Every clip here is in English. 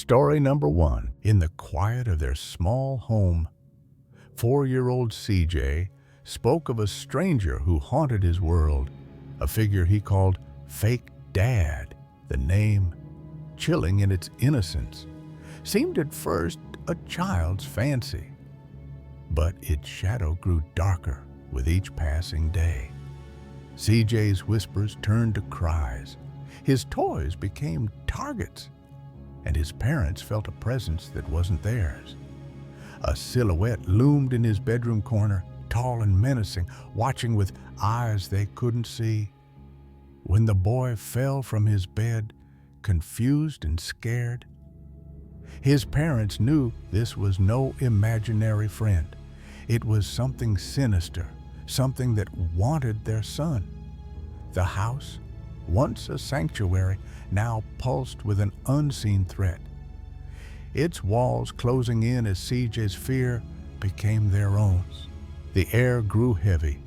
Story number 1. In the quiet of their small home, 4-year-old CJ spoke of a stranger who haunted his world, a figure he called Fake Dad. The name, chilling in its innocence, seemed at first a child's fancy. But its shadow grew darker with each passing day. CJ's whispers turned to cries, his toys became targets, and his parents felt a presence that wasn't theirs. A silhouette loomed in his bedroom corner, tall and menacing, watching with eyes they couldn't see. When the boy fell from his bed, confused and scared, his parents knew this was no imaginary friend. It was something sinister, something that wanted their son. The house, once a sanctuary, now pulsed with an unseen threat. Its walls closing in as CJ's fear became their own. The air grew heavy,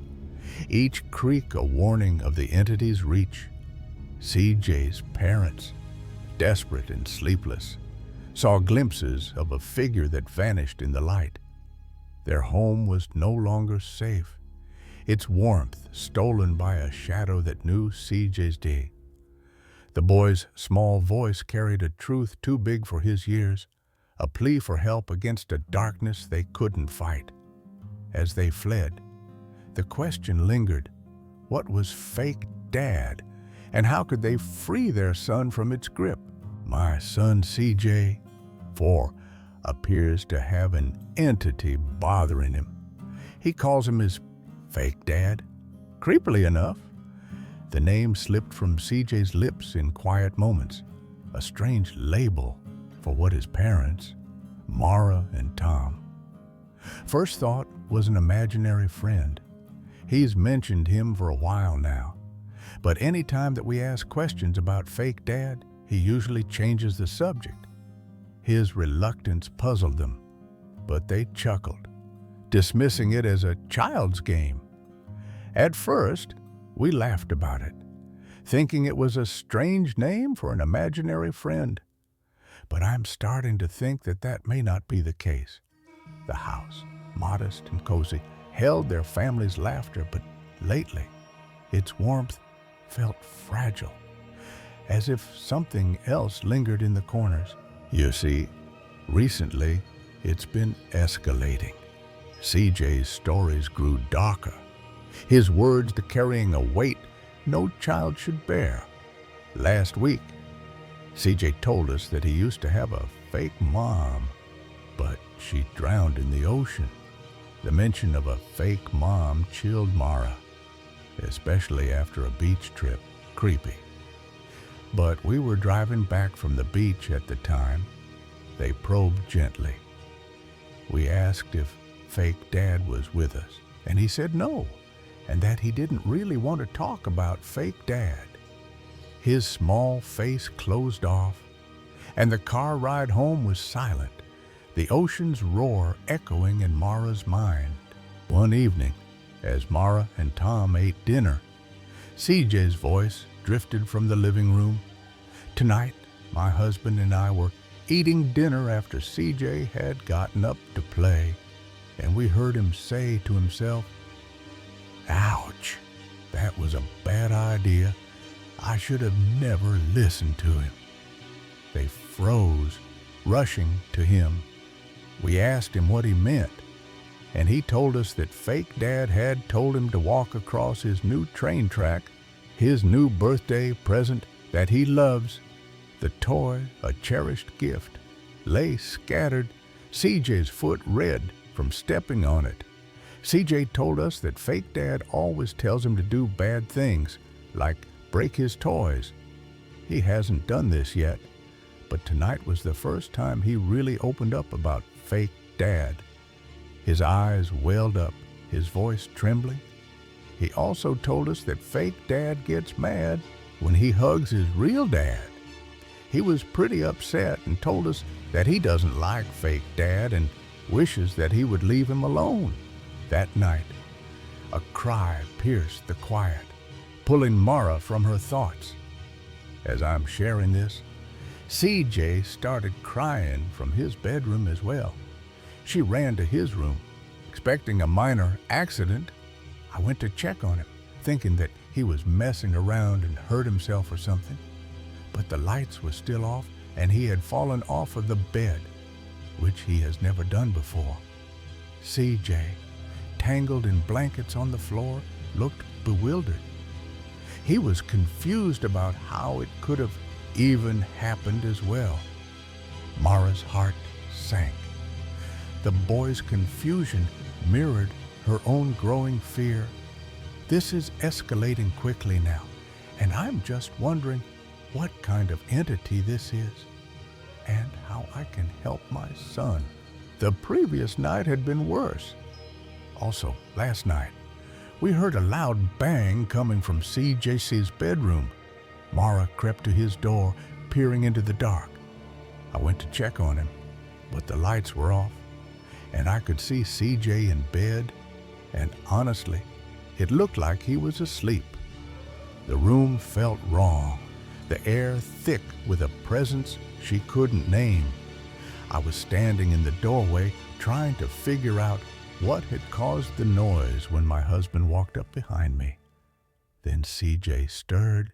each creak a warning of the entity's reach. CJ's parents, desperate and sleepless, saw glimpses of a figure that vanished in the light. Their home was no longer safe, its warmth stolen by a shadow that knew CJ's day. The boy's small voice carried a truth too big for his years, a plea for help against a darkness they couldn't fight. As they fled, the question lingered: what was Fake Dad, and how could they free their son from its grip? My son CJ, 4, appears to have an entity bothering him. He calls him his Fake Dad. Creepily enough, the name slipped from CJ's lips in quiet moments, a strange label for what his parents, Mara and Tom, first thought was an imaginary friend. He's mentioned him for a while now, but any time that we ask questions about Fake Dad, he usually changes the subject. His reluctance puzzled them, but they chuckled, dismissing it as a child's game. At first, we laughed about it, thinking it was a strange name for an imaginary friend. But I'm starting to think that that may not be the case. The house, modest and cozy, held their family's laughter, but lately, its warmth felt fragile, as if something else lingered in the corners. You see, recently, it's been escalating. CJ's stories grew darker, his words carrying a weight no child should bear. Last week, CJ told us that he used to have a fake mom, but she drowned in the ocean. The mention of a fake mom chilled Mara, especially after a beach trip. Creepy. But we were driving back from the beach at the time. They probed gently. We asked if Fake Dad was with us, and he said no, and that he didn't really want to talk about Fake Dad. His small face closed off, and the car ride home was silent, the ocean's roar echoing in Mara's mind. One evening, as Mara and Tom ate dinner, CJ's voice drifted from the living room. Tonight, my husband and I were eating dinner after CJ had gotten up to play, and we heard him say to himself, "Ouch, that was a bad idea. I should have never listened to him." They froze, rushing to him. We asked him what he meant, and he told us that Fake Dad had told him to walk across his new train track, his new birthday present that he loves. The toy, a cherished gift, lay scattered, CJ's foot red from stepping on it. CJ told us that Fake Dad always tells him to do bad things, like break his toys. He hasn't done this yet, but tonight was the first time he really opened up about Fake Dad. His eyes welled up, his voice trembling. He also told us that Fake Dad gets mad when he hugs his real dad. He was pretty upset and told us that he doesn't like Fake Dad and wishes that he would leave him alone. That night, a cry pierced the quiet, pulling Mara from her thoughts. As I'm sharing this, CJ started crying from his bedroom as well. She ran to his room, expecting a minor accident. I went to check on him, thinking that he was messing around and hurt himself or something. But the lights were still off and he had fallen off of the bed, which he has never done before. CJ, tangled in blankets on the floor, looked bewildered. He was confused about how it could have even happened as well. Mara's heart sank. The boy's confusion mirrored her own growing fear. This is escalating quickly now, and I'm just wondering what kind of entity this is and how I can help my son. The previous night had been worse. Also, last night, we heard a loud bang coming from CJC's bedroom. Mara crept to his door, peering into the dark. I went to check on him, but the lights were off, and I could see CJ in bed, and honestly, it looked like he was asleep. The room felt wrong, the air thick with a presence she couldn't name. I was standing in the doorway trying to figure out what had caused the noise when my husband walked up behind me. Then CJ stirred,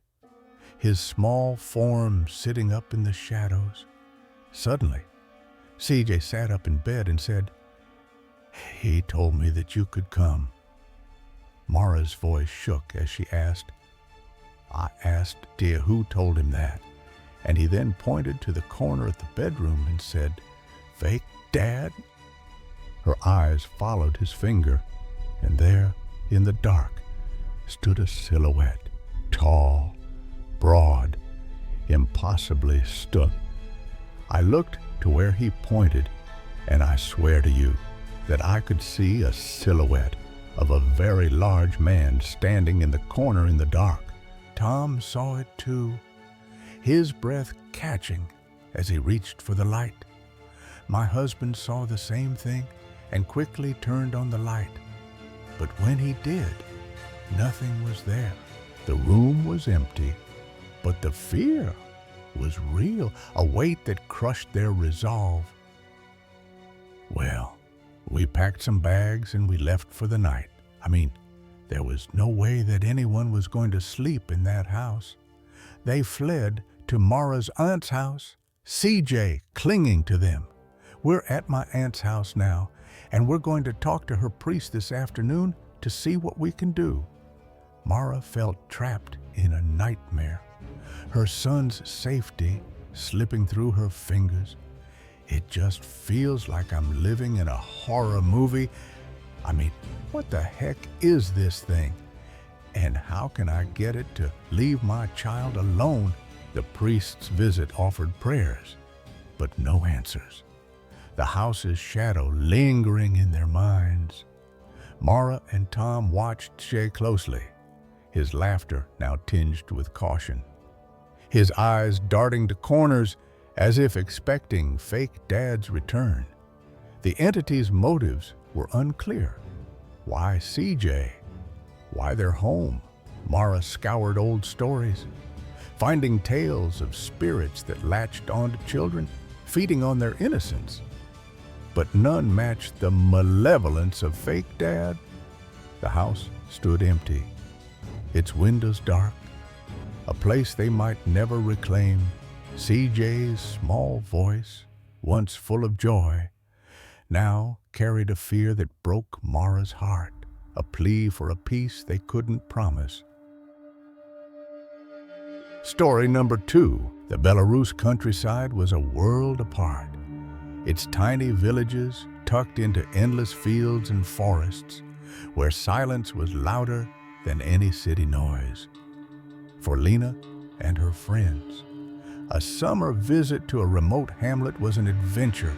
his small form sitting up in the shadows. Suddenly, CJ sat up in bed and said, "He told me that you could come." Mara's voice shook as she asked, "I asked dear who told him that?" And he then pointed to the corner of the bedroom and said, "Fake Dad?" Her eyes followed his finger, and there, in the dark, stood a silhouette, tall, broad, impossibly stood. I looked to where he pointed, and I swear to you that I could see a silhouette of a very large man standing in the corner in the dark. Tom saw it too, his breath catching as he reached for the light. My husband saw the same thing and quickly turned on the light. But when he did, nothing was there. The room was empty, but the fear was real, a weight that crushed their resolve. Well, we packed some bags and we left for the night. I mean, there was no way that anyone was going to sleep in that house. They fled to Mara's aunt's house, CJ clinging to them. We're at my aunt's house now, and we're going to talk to her priest this afternoon to see what we can do. Mara felt trapped in a nightmare, her son's safety slipping through her fingers. It just feels like I'm living in a horror movie. I mean, what the heck is this thing? And how can I get it to leave my child alone? The priest's visit offered prayers, but no answers. The house's shadow lingering in their minds. Mara and Tom watched Shay closely, his laughter now tinged with caution, his eyes darting to corners as if expecting fake Dad's return. The entity's motives were unclear. Why CJ? Why their home? Mara scoured old stories, finding tales of spirits that latched onto children, feeding on their innocence. But none matched the malevolence of fake Dad. The house stood empty, its windows dark, a place they might never reclaim. CJ's small voice, once full of joy, now carried a fear that broke Mara's heart, a plea for a peace they couldn't promise. Story number 2. The Belarus countryside was a world apart. Its tiny villages tucked into endless fields and forests, where silence was louder than any city noise. For Lena and her friends, a summer visit to a remote hamlet was an adventure,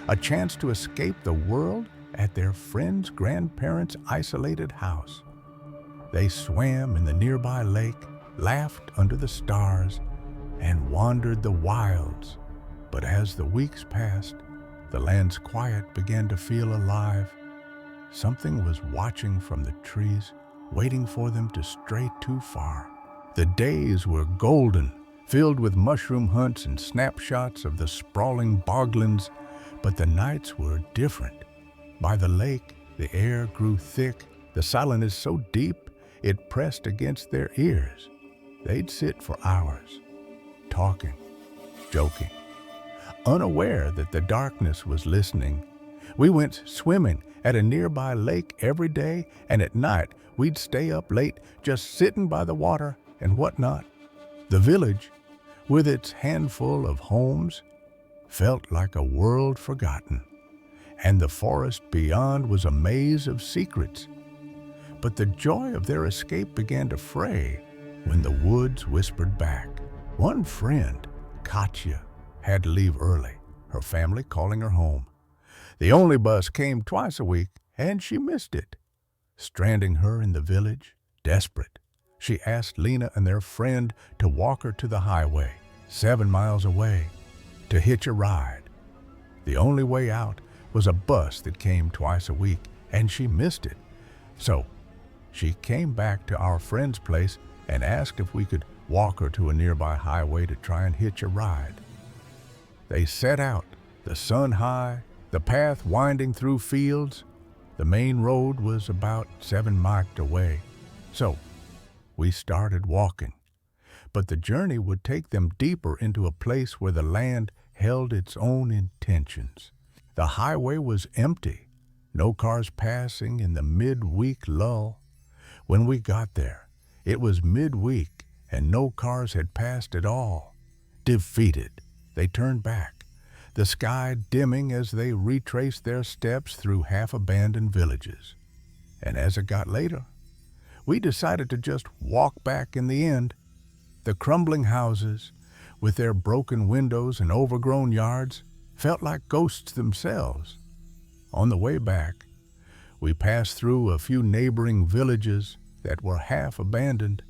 a chance to escape the world at their friend's grandparents' isolated house. They swam in the nearby lake, laughed under the stars, and wandered the wilds. But as the weeks passed, the land's quiet began to feel alive. Something was watching from the trees, waiting for them to stray too far. The days were golden, filled with mushroom hunts and snapshots of the sprawling boglands, but the nights were different. By the lake, the air grew thick, the silence so deep it pressed against their ears. They'd sit for hours, talking, joking, unaware that the darkness was listening. We went swimming at a nearby lake every day, and at night we'd stay up late just sitting by the water and whatnot. The village, with its handful of homes, felt like a world forgotten, and the forest beyond was a maze of secrets. But the joy of their escape began to fray when the woods whispered back. One friend, Katya, had to leave early, her family calling her home. The only bus came twice a week, and she missed it. Stranding her in the village, desperate, she asked Lena and their friend to walk her to the highway, 7 miles away, to hitch a ride. The only way out was a bus that came twice a week, and she missed it. So she came back to our friend's place and asked if we could walk her to a nearby highway to try and hitch a ride. They set out, the sun high, the path winding through fields. The main road was about 7 miles away. So we started walking. But the journey would take them deeper into a place where the land held its own intentions. The highway was empty, no cars passing in the mid-week lull. When we got there, it was midweek and no cars had passed at all. Defeated, they turned back, the sky dimming as they retraced their steps through half-abandoned villages. And as it got later, we decided to just walk back in the end. The crumbling houses, with their broken windows and overgrown yards, felt like ghosts themselves. On the way back, we passed through a few neighboring villages that were half abandoned.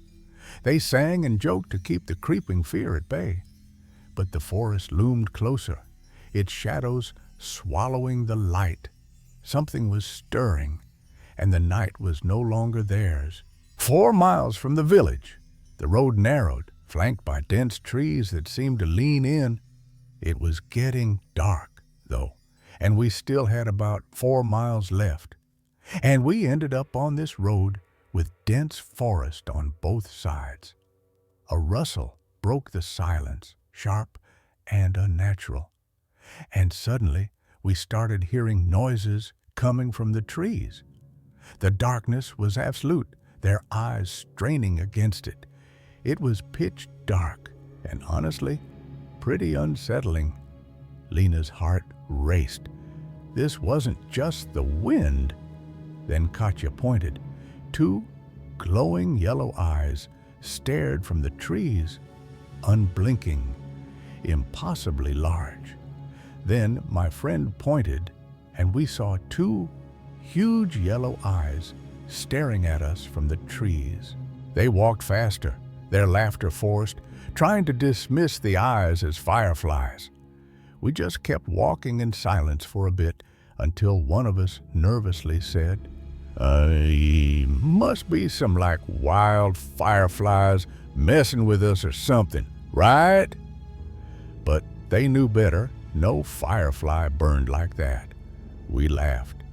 They sang and joked to keep the creeping fear at bay. But the forest loomed closer, its shadows swallowing the light. Something was stirring, and the night was no longer theirs. 4 miles from the village, the road narrowed, flanked by dense trees that seemed to lean in. It was getting dark, though, and we still had about 4 miles left. And we ended up on this road with dense forest on both sides. A rustle broke the silence, sharp and unnatural. And suddenly we started hearing noises coming from the trees. The darkness was absolute, their eyes straining against it. It was pitch dark and honestly pretty unsettling. Lena's heart raced. This wasn't just the wind. Then Katya pointed. 2 glowing yellow eyes stared from the trees, unblinking, impossibly large. Then my friend pointed, and we saw 2 huge yellow eyes staring at us from the trees. They walked faster, their laughter forced, trying to dismiss the eyes as fireflies. We just kept walking in silence for a bit until one of us nervously said, must be some like wild fireflies messing with us or something, right? But they knew better. No firefly burned like that. We laughed.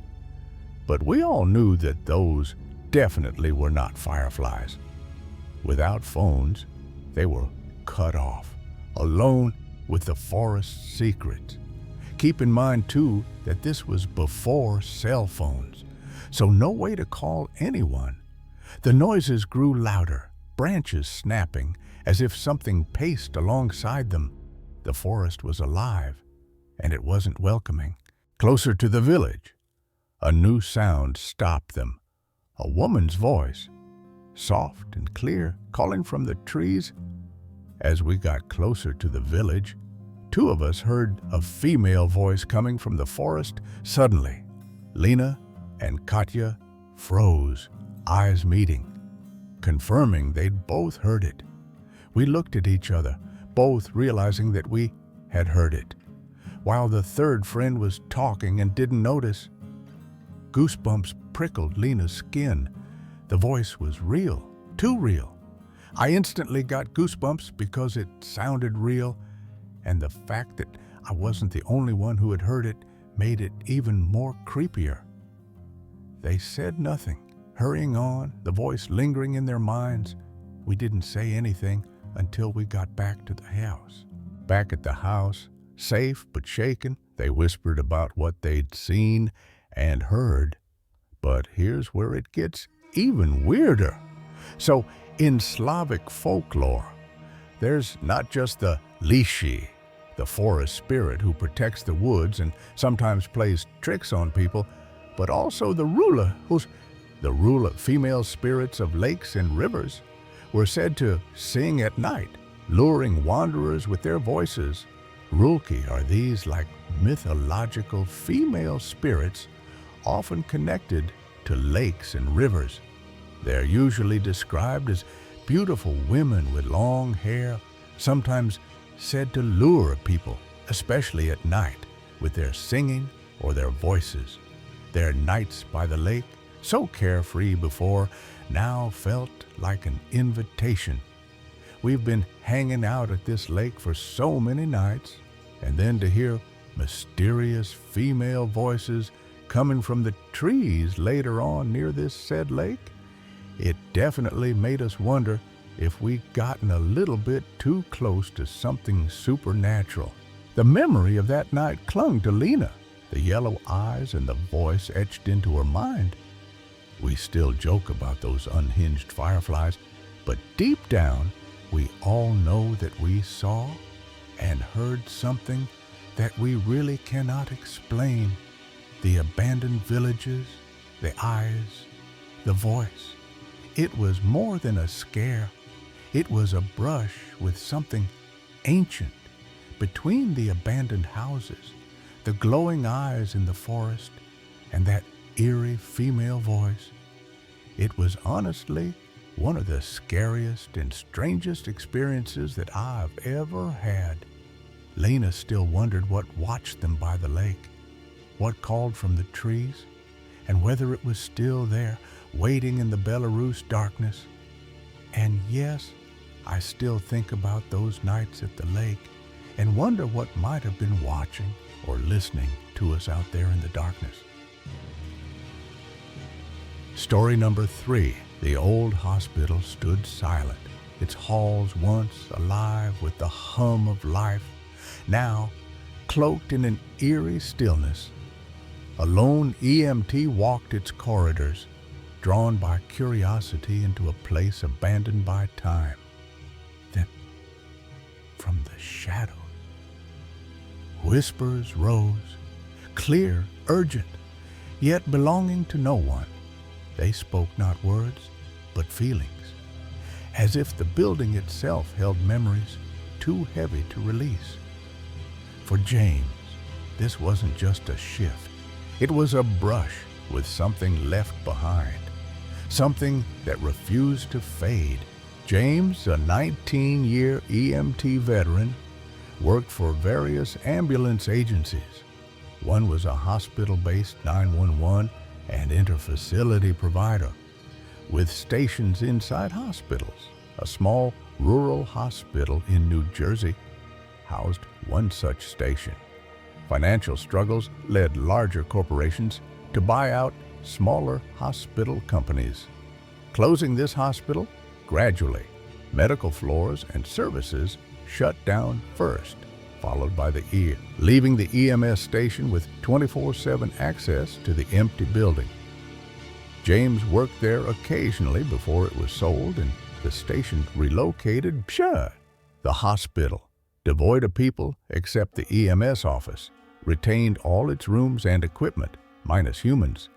But we all knew that those definitely were not fireflies. Without phones, they were cut off, alone with the forest's secrets. Keep in mind, too, that this was before cell phones, so no way to call anyone. The noises grew louder, branches snapping, as if something paced alongside them. The forest was alive, and it wasn't welcoming. Closer to the village, a new sound stopped them. A woman's voice, soft and clear, calling from the trees. As we got closer to the village, 2 of us heard a female voice coming from the forest. Suddenly, Lena and Katya froze, eyes meeting, confirming they'd both heard it. We looked at each other, both realizing that we had heard it, while the third friend was talking and didn't notice. Goosebumps prickled Lena's skin. The voice was real, too real. I instantly got goosebumps because it sounded real, and the fact that I wasn't the only one who had heard it made it even more creepier. They said nothing, hurrying on, the voice lingering in their minds. We didn't say anything until we got back to the house. Back at the house, safe but shaken, they whispered about what they'd seen and heard. But here's where it gets even weirder. So, in Slavic folklore, there's not just the lishi, the forest spirit who protects the woods and sometimes plays tricks on people, but also the rula, female spirits of lakes and rivers, were said to sing at night, luring wanderers with their voices. Rulki are these like mythological female spirits, often connected to lakes and rivers. They're usually described as beautiful women with long hair, sometimes said to lure people, especially at night, with their singing or their voices. Their nights by the lake, so carefree before, now felt like an invitation. We've been hanging out at this lake for so many nights, and then to hear mysterious female voices coming from the trees later on near this said lake, it definitely made us wonder if we'd gotten a little bit too close to something supernatural. The memory of that night clung to Lena, the yellow eyes and the voice etched into her mind. We still joke about those unhinged fireflies, but deep down, we all know that we saw and heard something that we really cannot explain. The abandoned villages, the eyes, the voice. It was more than a scare. It was a brush with something ancient. Between the abandoned houses, the glowing eyes in the forest, and that eerie female voice, it was honestly one of the scariest and strangest experiences that I've ever had. Lena still wondered what watched them by the lake, what called from the trees, and whether it was still there, waiting in the Belarus darkness. And yes, I still think about those nights at the lake and wonder what might have been watching or listening to us out there in the darkness. Story number 3. The old hospital stood silent, its halls once alive with the hum of life, now cloaked in an eerie stillness. A lone EMT walked its corridors, drawn by curiosity into a place abandoned by time. Then, from the shadows, whispers rose, clear, urgent, yet belonging to no one. They spoke not words, but feelings, as if the building itself held memories too heavy to release. For James, this wasn't just a shift. It was a brush with something left behind, something that refused to fade. James, a 19-year EMT veteran, worked for various ambulance agencies. One was a hospital-based 911 and interfacility provider, with stations inside hospitals. A small rural hospital in New Jersey housed one such station. Financial struggles led larger corporations to buy out smaller hospital companies. Closing this hospital, gradually, medical floors and services shut down first, followed by the leaving the EMS station with 24/7 access to the empty building. James worked there occasionally before it was sold and the station relocated. The hospital, devoid of people except the EMS office, retained all its rooms and equipment, minus humans.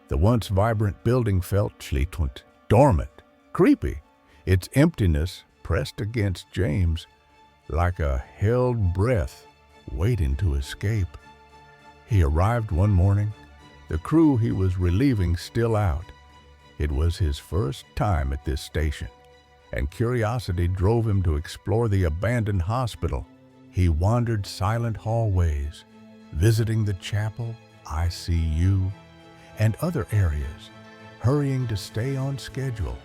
The once vibrant building felt schlittend, dormant, creepy, its emptiness pressed against James like a held breath waiting to escape. He arrived one morning, the crew he was relieving still out. It was his first time at this station, and curiosity drove him to explore the abandoned hospital. He wandered silent hallways, visiting the chapel, ICU, and other areas, hurrying to stay on schedule.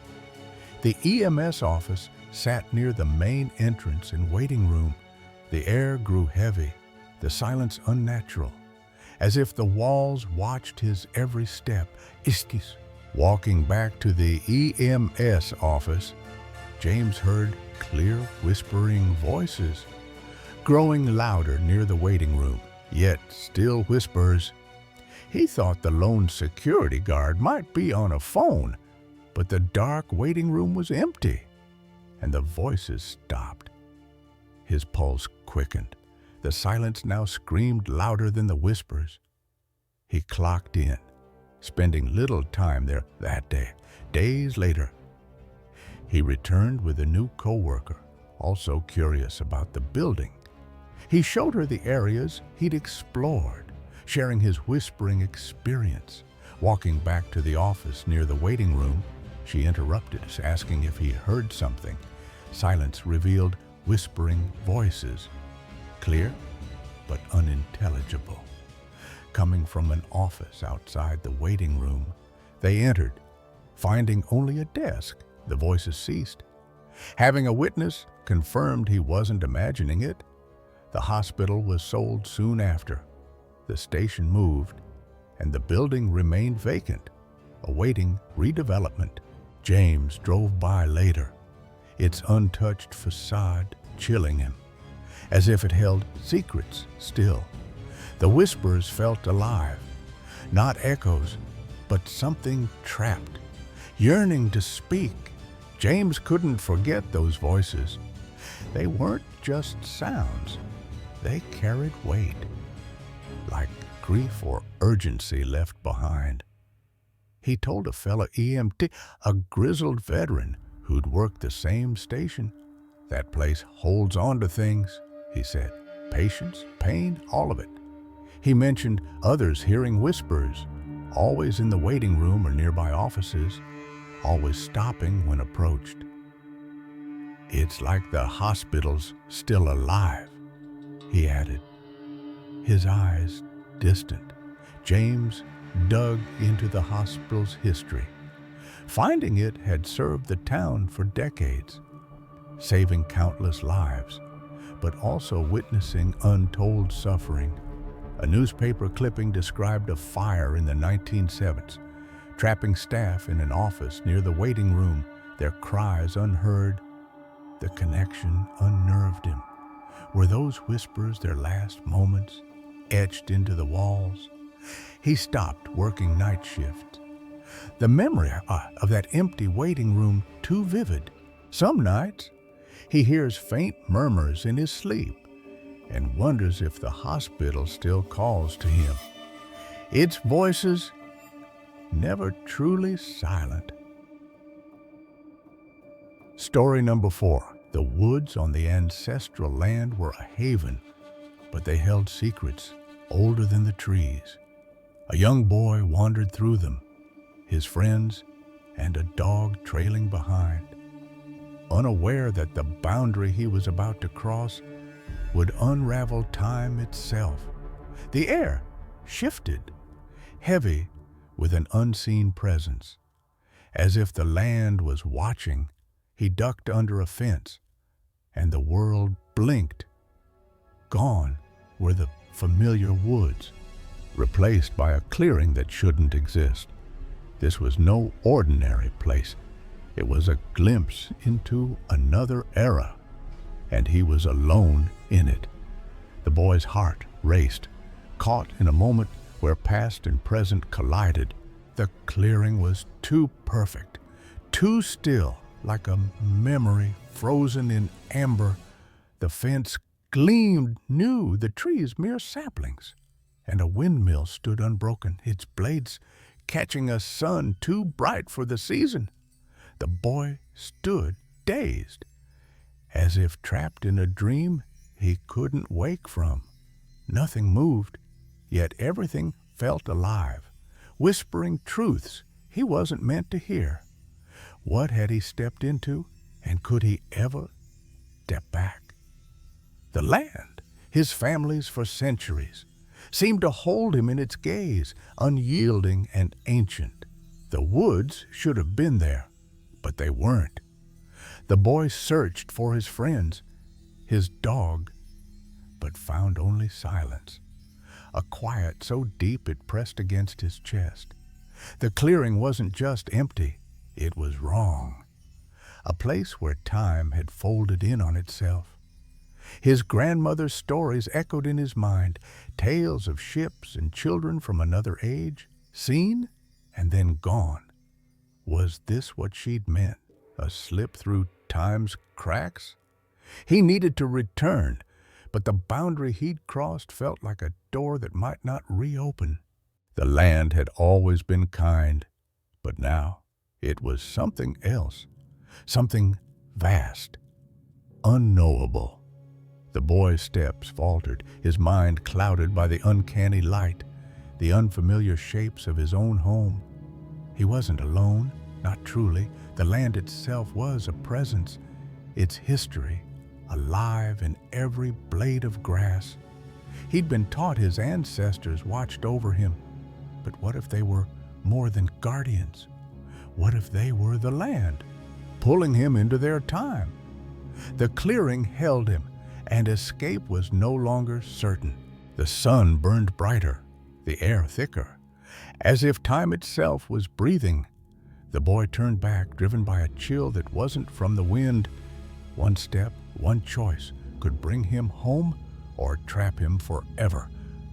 The EMS office sat near the main entrance and waiting room. The air grew heavy, the silence unnatural, as if the walls watched his every step. Istis. Walking back to the EMS office, James heard clear, whispering voices, growing louder near the waiting room, yet still whispers. He thought the lone security guard might be on a phone, but the dark waiting room was empty, and the voices stopped. His pulse quickened. The silence now screamed louder than the whispers. He clocked in, spending little time there that day. Days later, he returned with a new coworker, also curious about the building. He showed her the areas he'd explored, sharing his whispering experience. Walking back to the office near the waiting room, she interrupted us, asking if he heard something. Silence revealed whispering voices, clear but unintelligible. Coming from an office outside the waiting room, they entered. Finding only a desk, the voices ceased. Having a witness confirmed he wasn't imagining it. The hospital was sold soon after. The station moved, and the building remained vacant, awaiting redevelopment. James drove by later, its untouched facade chilling him, as if it held secrets still. The whispers felt alive, not echoes, but something trapped, yearning to speak. James couldn't forget those voices. They weren't just sounds. They carried weight, like grief or urgency left behind. He told a fellow EMT, a grizzled veteran who'd worked the same station. That place holds on to things, he said. Patience, pain, all of it. He mentioned others hearing whispers, always in the waiting room or nearby offices, always stopping when approached. It's like the hospital's still alive, he added, his eyes distant. James dug into the hospital's history. Finding it had served the town for decades, saving countless lives, but also witnessing untold suffering. A newspaper clipping described a fire in the 1970s, trapping staff in an office near the waiting room, their cries unheard. The connection unnerved him. Were those whispers their last moments, etched into the walls? He stopped working night shift. The memory of that empty waiting room too vivid. Some nights, he hears faint murmurs in his sleep and wonders if the hospital still calls to him. Its voices never truly silent. Story number 4. The woods on the ancestral land were a haven, but they held secrets older than the trees. A young boy wandered through them, his friends and a dog trailing behind, unaware that the boundary he was about to cross would unravel time itself. The air shifted, heavy with an unseen presence. As if the land was watching, he ducked under a fence, and the world blinked. Gone were the familiar woods, replaced by a clearing that shouldn't exist. This was no ordinary place. It was a glimpse into another era, and he was alone in it. The boy's heart raced, caught in a moment where past and present collided. The clearing was too perfect, too still, like a memory frozen in amber. The fence gleamed new, the trees mere saplings, and a windmill stood unbroken, its blades catching a sun too bright for the season. The boy stood dazed, as if trapped in a dream he couldn't wake from. Nothing moved, yet everything felt alive, whispering truths he wasn't meant to hear. What had he stepped into, and could he ever step back? The land, his family's for centuries, seemed to hold him in its gaze, unyielding and ancient. The woods should have been there, but they weren't. The boy searched for his friends, his dog, but found only silence, a quiet so deep it pressed against his chest. The clearing wasn't just empty, it was wrong, a place where time had folded in on itself. His grandmother's stories echoed in his mind, tales of ships and children from another age, seen and then gone. Was this what she'd meant, a slip through time's cracks? He needed to return, but the boundary he'd crossed felt like a door that might not reopen. The land had always been kind, but now it was something else, something vast, unknowable. The boy's steps faltered, his mind clouded by the uncanny light, the unfamiliar shapes of his own home. He wasn't alone, not truly. The land itself was a presence, its history alive in every blade of grass. He'd been taught his ancestors watched over him, but what if they were more than guardians? What if they were the land, pulling him into their time? The clearing held him, and escape was no longer certain. The sun burned brighter, the air thicker, as if time itself was breathing. The boy turned back, driven by a chill that wasn't from the wind. One step, one choice could bring him home or trap him forever.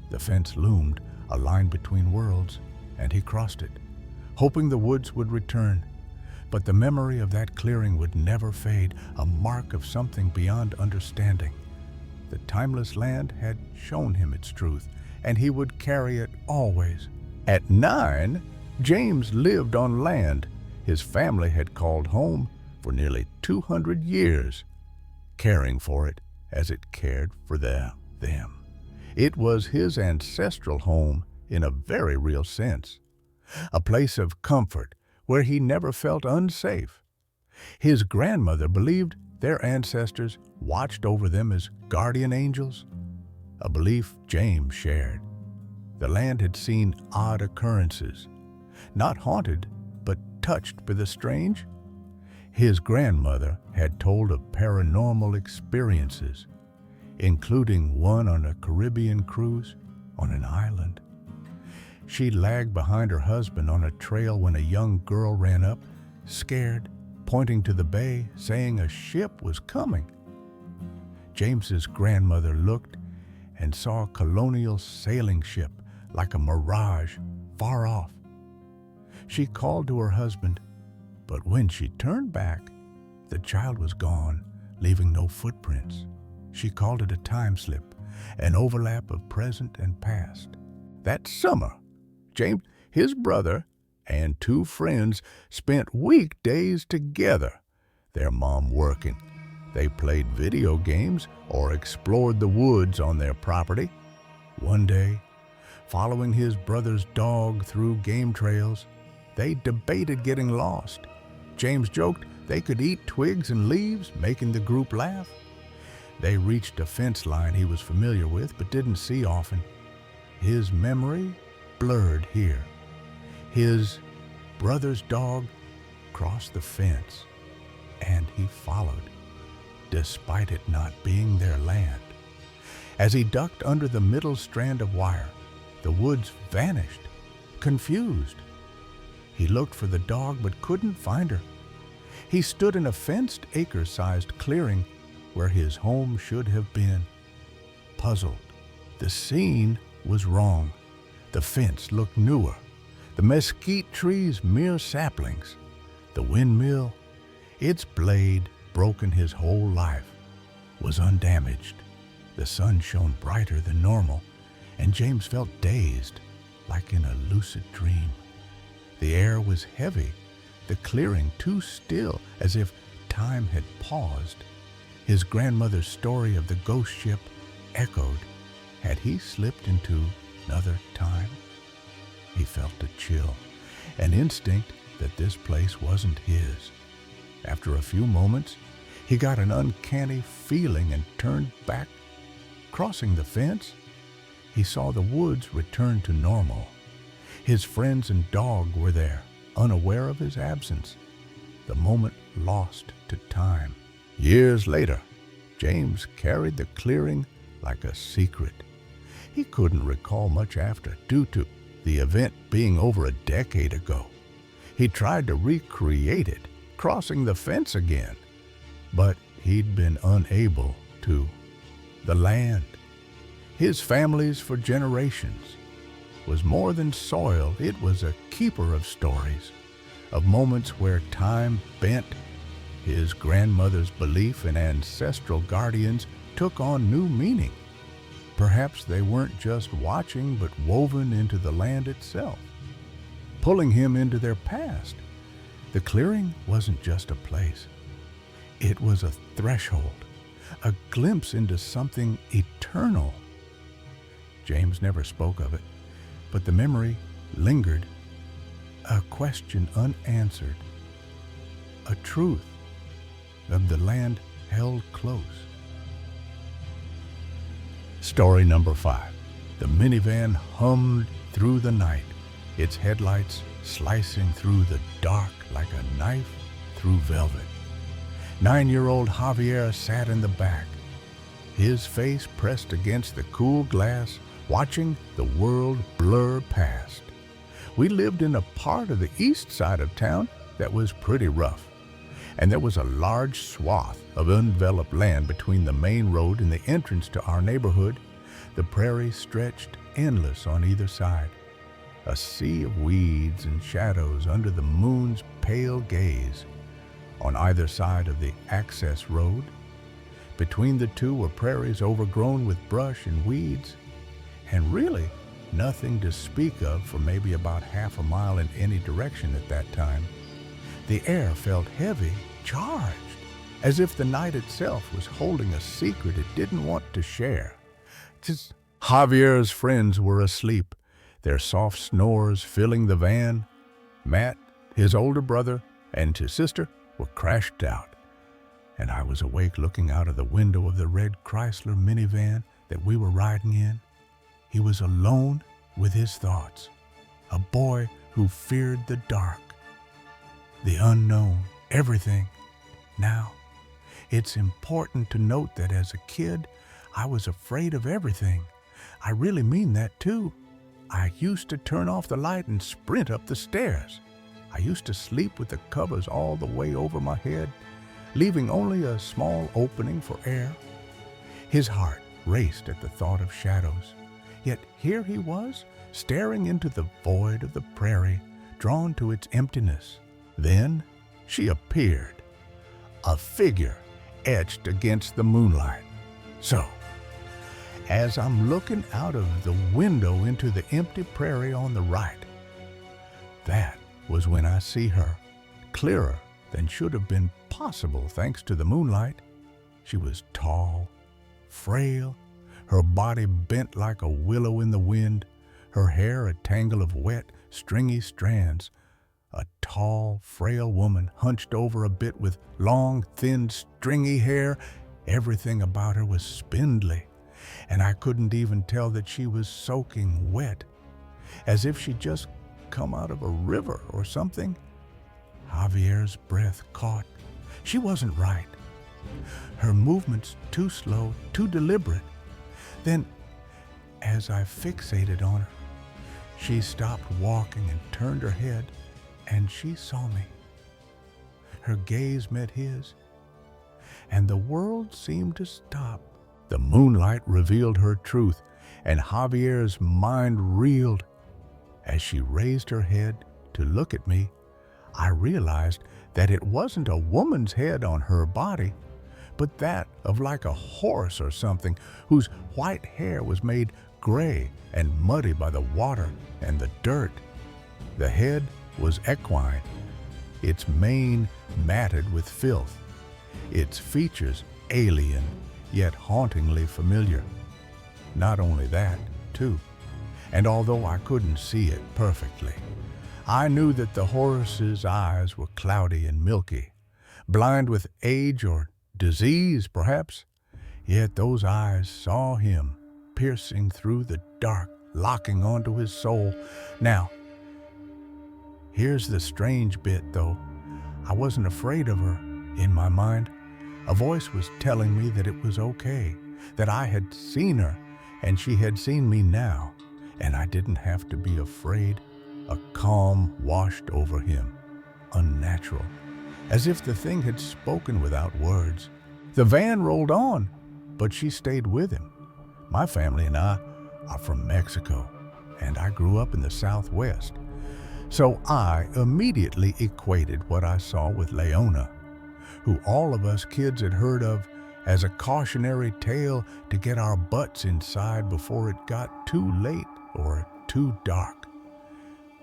The fence loomed, a line between worlds, and he crossed it, hoping the woods would return. But the memory of that clearing would never fade, a mark of something beyond understanding. The timeless land had shown him its truth, and he would carry it always. At 9, James lived on land his family had called home for nearly 200 years, caring for it as it cared for them. It was his ancestral home in a very real sense, a place of comfort where he never felt unsafe. His grandmother believed their ancestors watched over them as guardian angels, a belief James shared. The land had seen odd occurrences, not haunted, but touched by the strange. His grandmother had told of paranormal experiences, including one on a Caribbean cruise on an island. She lagged behind her husband on a trail when a young girl ran up, scared, pointing to the bay, saying a ship was coming. James's grandmother looked and saw a colonial sailing ship like a mirage far off. She called to her husband, but when she turned back, the child was gone, leaving no footprints. She called it a time slip, an overlap of present and past. That summer, James, his brother, and 2 friends spent weekdays together, their mom working. They played video games or explored the woods on their property. One day, following his brother's dog through game trails, they debated getting lost. James joked they could eat twigs and leaves, making the group laugh. They reached a fence line he was familiar with but didn't see often. His memory blurred here. His brother's dog crossed the fence, and he followed, despite it not being their land. As he ducked under the middle strand of wire, the woods vanished, confused. He looked for the dog but couldn't find her. He stood in a fenced acre-sized clearing where his home should have been, puzzled. The scene was wrong. The fence looked newer, the mesquite trees mere saplings. The windmill, its blade broken his whole life, was undamaged. The sun shone brighter than normal, and James felt dazed, like in a lucid dream. The air was heavy, the clearing too still, as if time had paused. His grandmother's story of the ghost ship echoed. Had he slipped into another time? He felt a chill, an instinct that this place wasn't his. After a few moments, he got an uncanny feeling and turned back. Crossing the fence, he saw the woods return to normal. His friends and dog were there, unaware of his absence. The moment lost to time. Years later, James carried the clearing like a secret. He couldn't recall much after, due to the event being over a decade ago. He tried to recreate it, crossing the fence again, but he'd been unable to. The land, his family's for generations, was more than soil. It was a keeper of stories, of moments where time bent. His grandmother's belief in ancestral guardians took on new meaning. Perhaps they weren't just watching, but woven into the land itself, pulling him into their past. The clearing wasn't just a place. It was a threshold, a glimpse into something eternal. James never spoke of it, but the memory lingered, a question unanswered, a truth of the land held close. Story number 5. The minivan hummed through the night, its headlights slicing through the dark like a knife through velvet. 9-year-old Javier sat in the back, his face pressed against the cool glass, watching the world blur past. We lived in a part of the east side of town that was pretty rough, and there was a large swath of undeveloped land between the main road and the entrance to our neighborhood. The prairie stretched endless on either side, a sea of weeds and shadows under the moon's pale gaze. On either side of the access road, between the two, were prairies overgrown with brush and weeds, and really nothing to speak of for maybe about half a mile in any direction at that time. The air felt heavy, charged, as if the night itself was holding a secret it didn't want to share. Just Javier's friends were asleep, their soft snores filling the van. Matt, his older brother, and his sister were crashed out, and I was awake looking out of the window of the red Chrysler minivan that we were riding in. He was alone with his thoughts, a boy who feared the dark, the unknown, everything. Now, it's important to note that as a kid, I was afraid of everything. I really mean that too. I used to turn off the light and sprint up the stairs. I used to sleep with the covers all the way over my head, leaving only a small opening for air. His heart raced at the thought of shadows. Yet here he was, staring into the void of the prairie, drawn to its emptiness. Then she appeared, a figure etched against the moonlight. So, as I'm looking out of the window into the empty prairie on the right, that was when I see her, clearer than should have been possible thanks to the moonlight. She was tall, frail, her body bent like a willow in the wind, her hair a tangle of wet, stringy strands. A tall, frail woman, hunched over a bit with long, thin, stringy hair. Everything about her was spindly, and I couldn't even tell that she was soaking wet, as if she'd just come out of a river or something. Javier's breath caught. She wasn't right. Her movements too slow, too deliberate. Then, as I fixated on her, she stopped walking and turned her head, and she saw me. Her gaze met his, and the world seemed to stop. The moonlight revealed her truth, and Javier's mind reeled. As she raised her head to look at me, I realized that it wasn't a woman's head on her body, but that of like a horse or something, whose white hair was made gray and muddy by the water and the dirt. The head was equine, its mane matted with filth, its features alien yet hauntingly familiar. Not only that, too, and although I couldn't see it perfectly, I knew that the horse's eyes were cloudy and milky, blind with age or disease, perhaps. Yet those eyes saw him, piercing through the dark, locking onto his soul. Now, here's the strange bit, though. I wasn't afraid of her. In my mind, a voice was telling me that it was okay, that I had seen her and she had seen me now, and I didn't have to be afraid. A calm washed over him, unnatural, as if the thing had spoken without words. The van rolled on, but she stayed with him. My family and I are from Mexico, and I grew up in the Southwest. So I immediately equated what I saw with Leona, who all of us kids had heard of as a cautionary tale to get our butts inside before it got too late or too dark.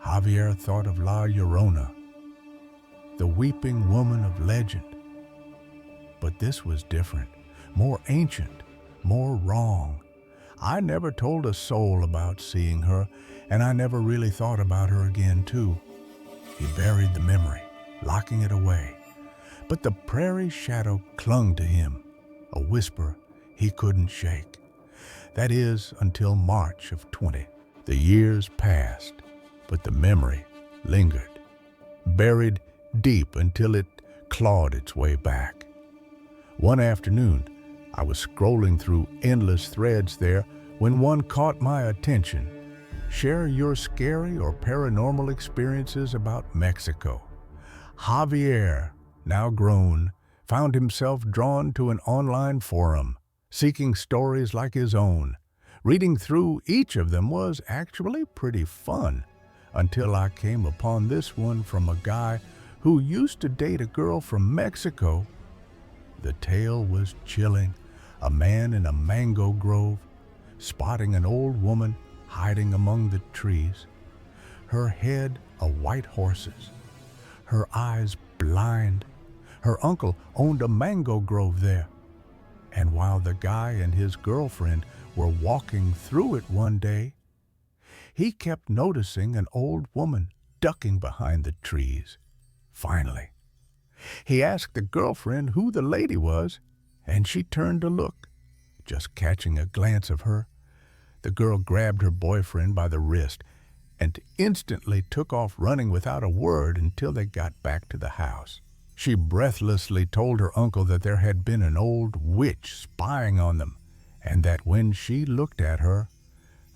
Javier thought of La Llorona, the weeping woman of legend. But this was different, more ancient, more wrong. I never told a soul about seeing her, and I never really thought about her again, too. He buried the memory, locking it away. But the prairie shadow clung to him, a whisper he couldn't shake. That is, until March of 20. The years passed, but the memory lingered, buried deep until it clawed its way back. One afternoon, I was scrolling through endless threads there when one caught my attention. Share your scary or paranormal experiences about Mexico. Javier, now grown, found himself drawn to an online forum, seeking stories like his own. Reading through each of them was actually pretty fun, until I came upon this one from a guy who used to date a girl from Mexico. The tale was chilling. A man in a mango grove, spotting an old woman hiding among the trees, her head a white horse's, her eyes blind. Her uncle owned a mango grove there, and while the guy and his girlfriend were walking through it one day, he kept noticing an old woman ducking behind the trees. Finally, he asked the girlfriend who the lady was, and she turned to look. Just catching a glance of her, the girl grabbed her boyfriend by the wrist and instantly took off running without a word until they got back to the house. She breathlessly told her uncle that there had been an old witch spying on them, and that when she looked at her,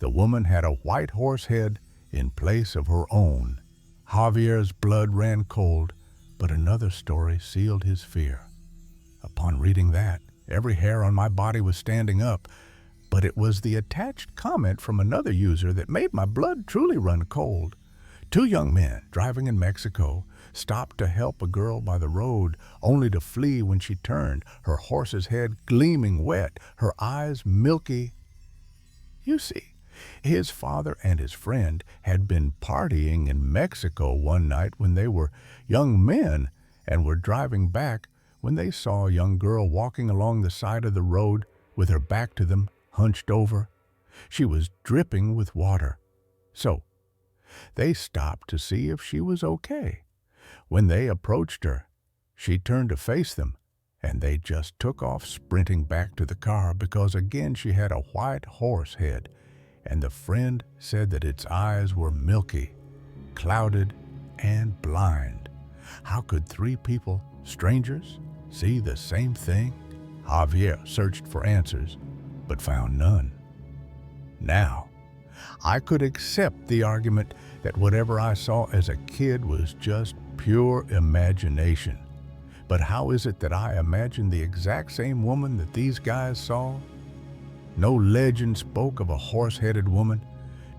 the woman had a white horse head in place of her own. Javier's blood ran cold, but another story sealed his fear. Upon reading that, every hair on my body was standing up, but it was the attached comment from another user that made my blood truly run cold. Two young men driving in Mexico stopped to help a girl by the road, only to flee when she turned, her horse's head gleaming wet, her eyes milky. You see, his father and his friend had been partying in Mexico one night when they were young men and were driving back when they saw a young girl walking along the side of the road with her back to them, hunched over. She was dripping with water. So they stopped to see if she was okay. When they approached her, she turned to face them, and they just took off sprinting back to the car because again she had a white horse head, and the friend said that its eyes were milky, clouded, and blind. How could three people, strangers, see the same thing? Javier searched for answers, but found none. Now, I could accept the argument that whatever I saw as a kid was just pure imagination. But how is it that I imagined the exact same woman that these guys saw? No legend spoke of a horse-headed woman.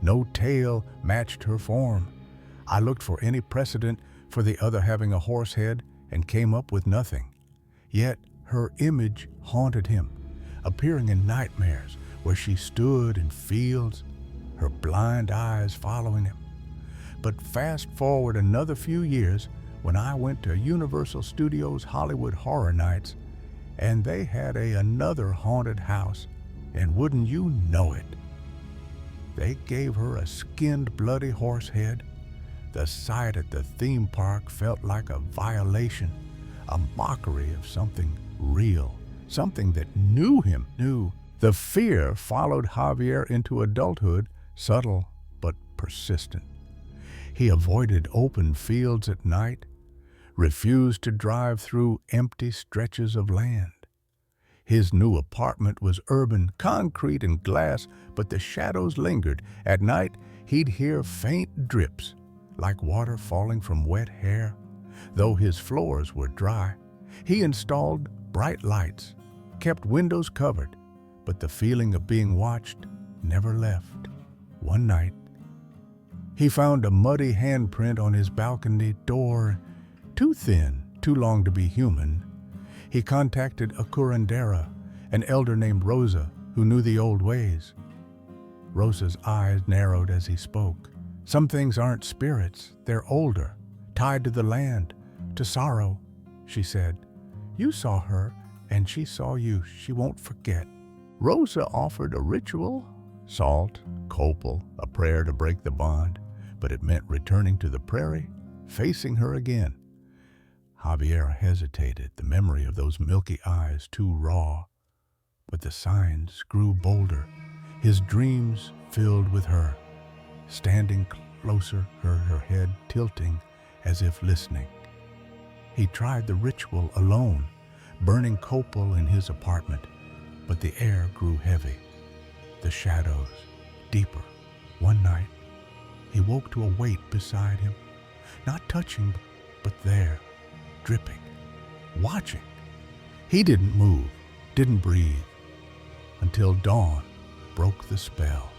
No tale matched her form. I looked for any precedent for the other having a horse head and came up with nothing. Yet her image haunted him, appearing in nightmares where she stood in fields, her blind eyes following him. But fast forward another few years when I went to Universal Studios Hollywood Horror Nights, and they had another haunted house, and wouldn't you know it, they gave her a skinned bloody horse head. The sight at the theme park felt like a violation, a mockery of something real, something that knew him. The fear followed Javier into adulthood, subtle but persistent. He avoided open fields at night, refused to drive through empty stretches of land. His new apartment was urban, concrete and glass, but the shadows lingered. At night, he'd hear faint drips, like water falling from wet hair. Though his floors were dry, he installed bright lights, kept windows covered, but the feeling of being watched never left. One night, he found a muddy handprint on his balcony door, too thin, too long to be human. He contacted a curandera, an elder named Rosa, who knew the old ways. Rosa's eyes narrowed as he spoke. Some things aren't spirits, they're older, tied to the land, to sorrow, she said. You saw her, and she saw you. She won't forget. Rosa offered a ritual, salt, copal, a prayer to break the bond, but it meant returning to the prairie, facing her again. Javier hesitated, the memory of those milky eyes too raw. But the signs grew bolder, his dreams filled with her, standing closer, her head tilting as if listening. He tried the ritual alone, burning copal in his apartment, but the air grew heavy, the shadows deeper. One night, he woke to a weight beside him, not touching, but there, dripping, watching. He didn't move, didn't breathe, until dawn broke the spell.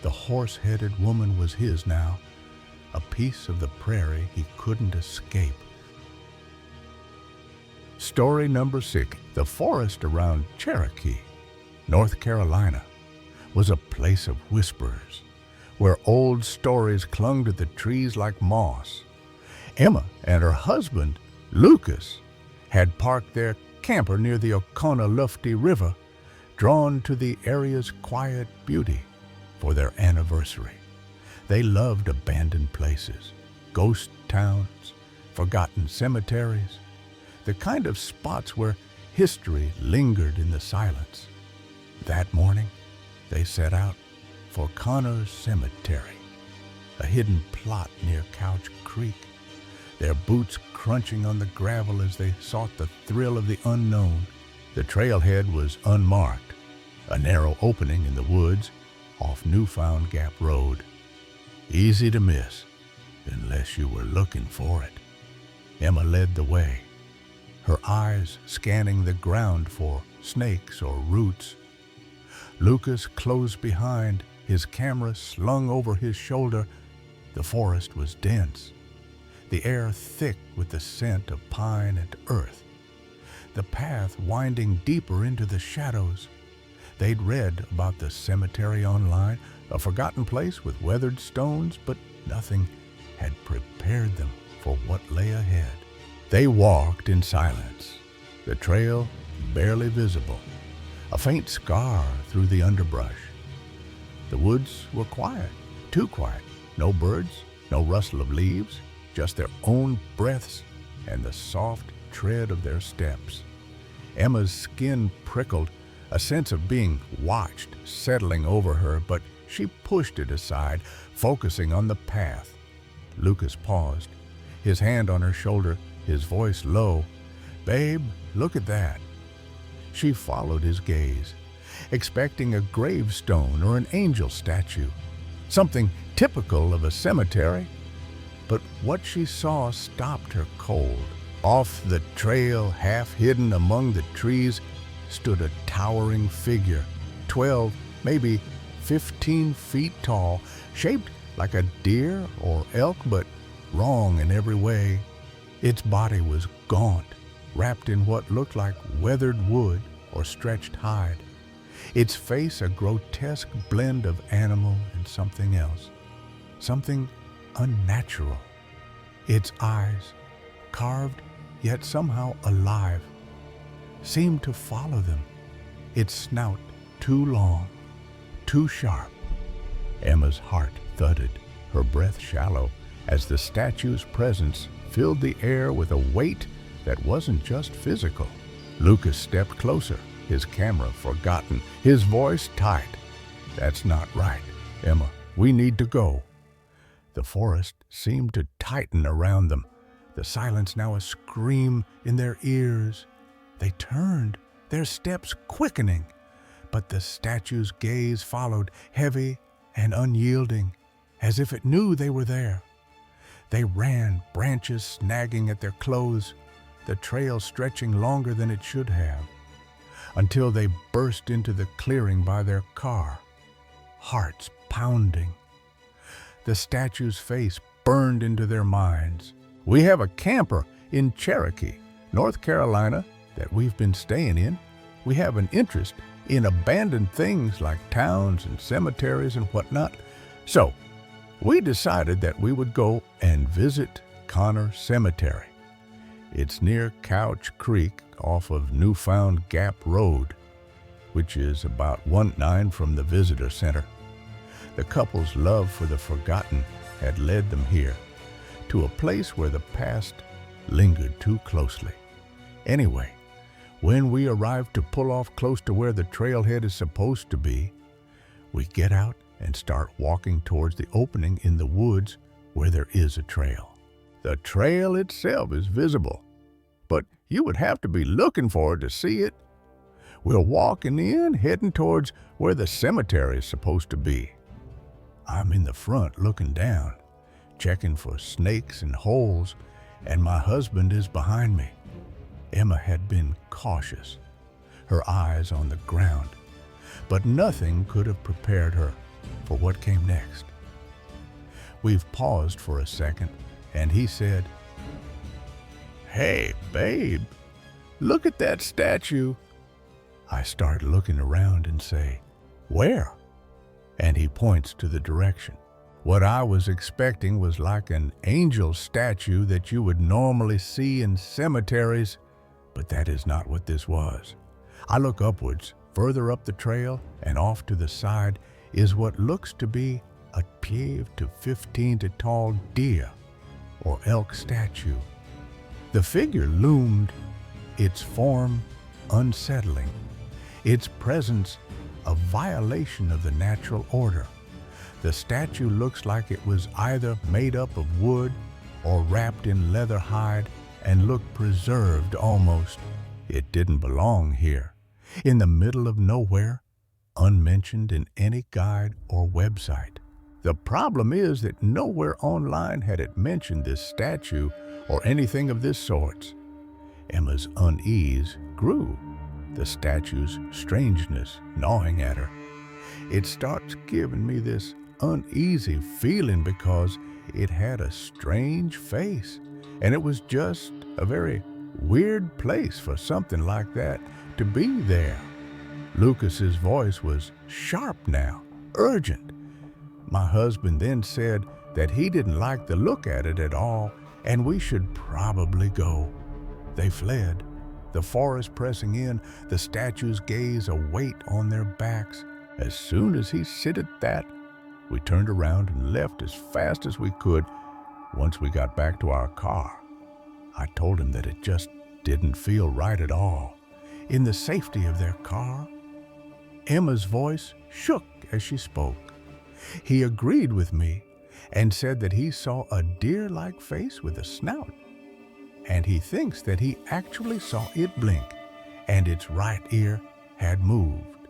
The horse-headed woman was his now, a piece of the prairie he couldn't escape. Story number 6. The forest around Cherokee, North Carolina, was a place of whispers, where old stories clung to the trees like moss. Emma and her husband, Lucas, had parked their camper near the Oconaluftee River, drawn to the area's quiet beauty for their anniversary. They loved abandoned places, ghost towns, forgotten cemeteries, the kind of spots where history lingered in the silence. That morning, they set out for Connor's Cemetery, a hidden plot near Couch Creek, their boots crunching on the gravel as they sought the thrill of the unknown. The trailhead was unmarked, a narrow opening in the woods off Newfound Gap Road. Easy to miss, unless you were looking for it. Emma led the way, her eyes scanning the ground for snakes or roots. Lucas close behind, his camera slung over his shoulder. The forest was dense, the air thick with the scent of pine and earth, the path winding deeper into the shadows. They'd read about the cemetery online, a forgotten place with weathered stones, but nothing had prepared them for what lay ahead. They walked in silence, the trail barely visible, a faint scar through the underbrush. The woods were quiet, too quiet. No birds, no rustle of leaves, just their own breaths and the soft tread of their steps. Emma's skin prickled, a sense of being watched settling over her, but she pushed it aside, focusing on the path. Lucas paused, his hand on her shoulder, his voice low. "Babe, look at that." She followed his gaze, expecting a gravestone or an angel statue, something typical of a cemetery. But what she saw stopped her cold. Off the trail, half hidden among the trees, stood a towering figure, 12, maybe 15 feet tall, shaped like a deer or elk, but wrong in every way. Its body was gaunt, wrapped in what looked like weathered wood or stretched hide. Its face a grotesque blend of animal and something else, something unnatural. Its eyes, carved yet somehow alive, seemed to follow them. Its snout too long, too sharp. Emma's heart thudded, her breath shallow, as the statue's presence filled the air with a weight that wasn't just physical. Lucas stepped closer, his camera forgotten, his voice tight. "That's not right, Emma. We need to go." The forest seemed to tighten around them, the silence now a scream in their ears. They turned, their steps quickening, but the statue's gaze followed, heavy and unyielding, as if it knew they were there. They ran, branches snagging at their clothes, the trail stretching longer than it should have, until they burst into the clearing by their car, hearts pounding. The statue's face burned into their minds. We have a camper in Cherokee, North Carolina, that we've been staying in. We have an interest in abandoned things like towns and cemeteries and whatnot. So we decided that we would go and visit Connor Cemetery. It's near Couch Creek off of Newfound Gap Road, which is about 1 from the visitor center. The couple's love for the forgotten had led them here, to a place where the past lingered too closely. Anyway, when we arrived to pull off close to where the trailhead is supposed to be, we get out and start walking towards the opening in the woods where there is a trail. The trail itself is visible, but you would have to be looking for it to see it. We're walking in, heading towards where the cemetery is supposed to be. I'm in the front looking down, checking for snakes and holes, and my husband is behind me. Emma had been cautious, her eyes on the ground, but nothing could have prepared her for what came next. We've paused for a second, and he said, "Hey, babe, look at that statue." I start looking around and say, "Where?" And he points to the direction. What I was expecting was like an angel statue that you would normally see in cemeteries, but that is not what this was. I look upwards, further up the trail, and off to the side is what looks to be a 12 to 15 to tall deer or elk statue. The figure loomed, its form unsettling, its presence a violation of the natural order. The statue looks like it was either made up of wood or wrapped in leather hide and looked preserved almost. It didn't belong here, in the middle of nowhere, unmentioned in any guide or website. The problem is that nowhere online had it mentioned this statue or anything of this sort. Emma's unease grew, the statue's strangeness gnawing at her. It starts giving me this uneasy feeling because it had a strange face, and it was just a very weird place for something like that to be there. Lucas's voice was sharp now, urgent. My husband then said that he didn't like the look at it at all, and we should probably go. They fled, the forest pressing in, the statue's gaze a weight on their backs. As soon as he said that, we turned around and left as fast as we could. Once we got back to our car, I told him that it just didn't feel right at all. In the safety of their car, Emma's voice shook as she spoke. He agreed with me and said that he saw a deer-like face with a snout, and he thinks that he actually saw it blink, and its right ear had moved,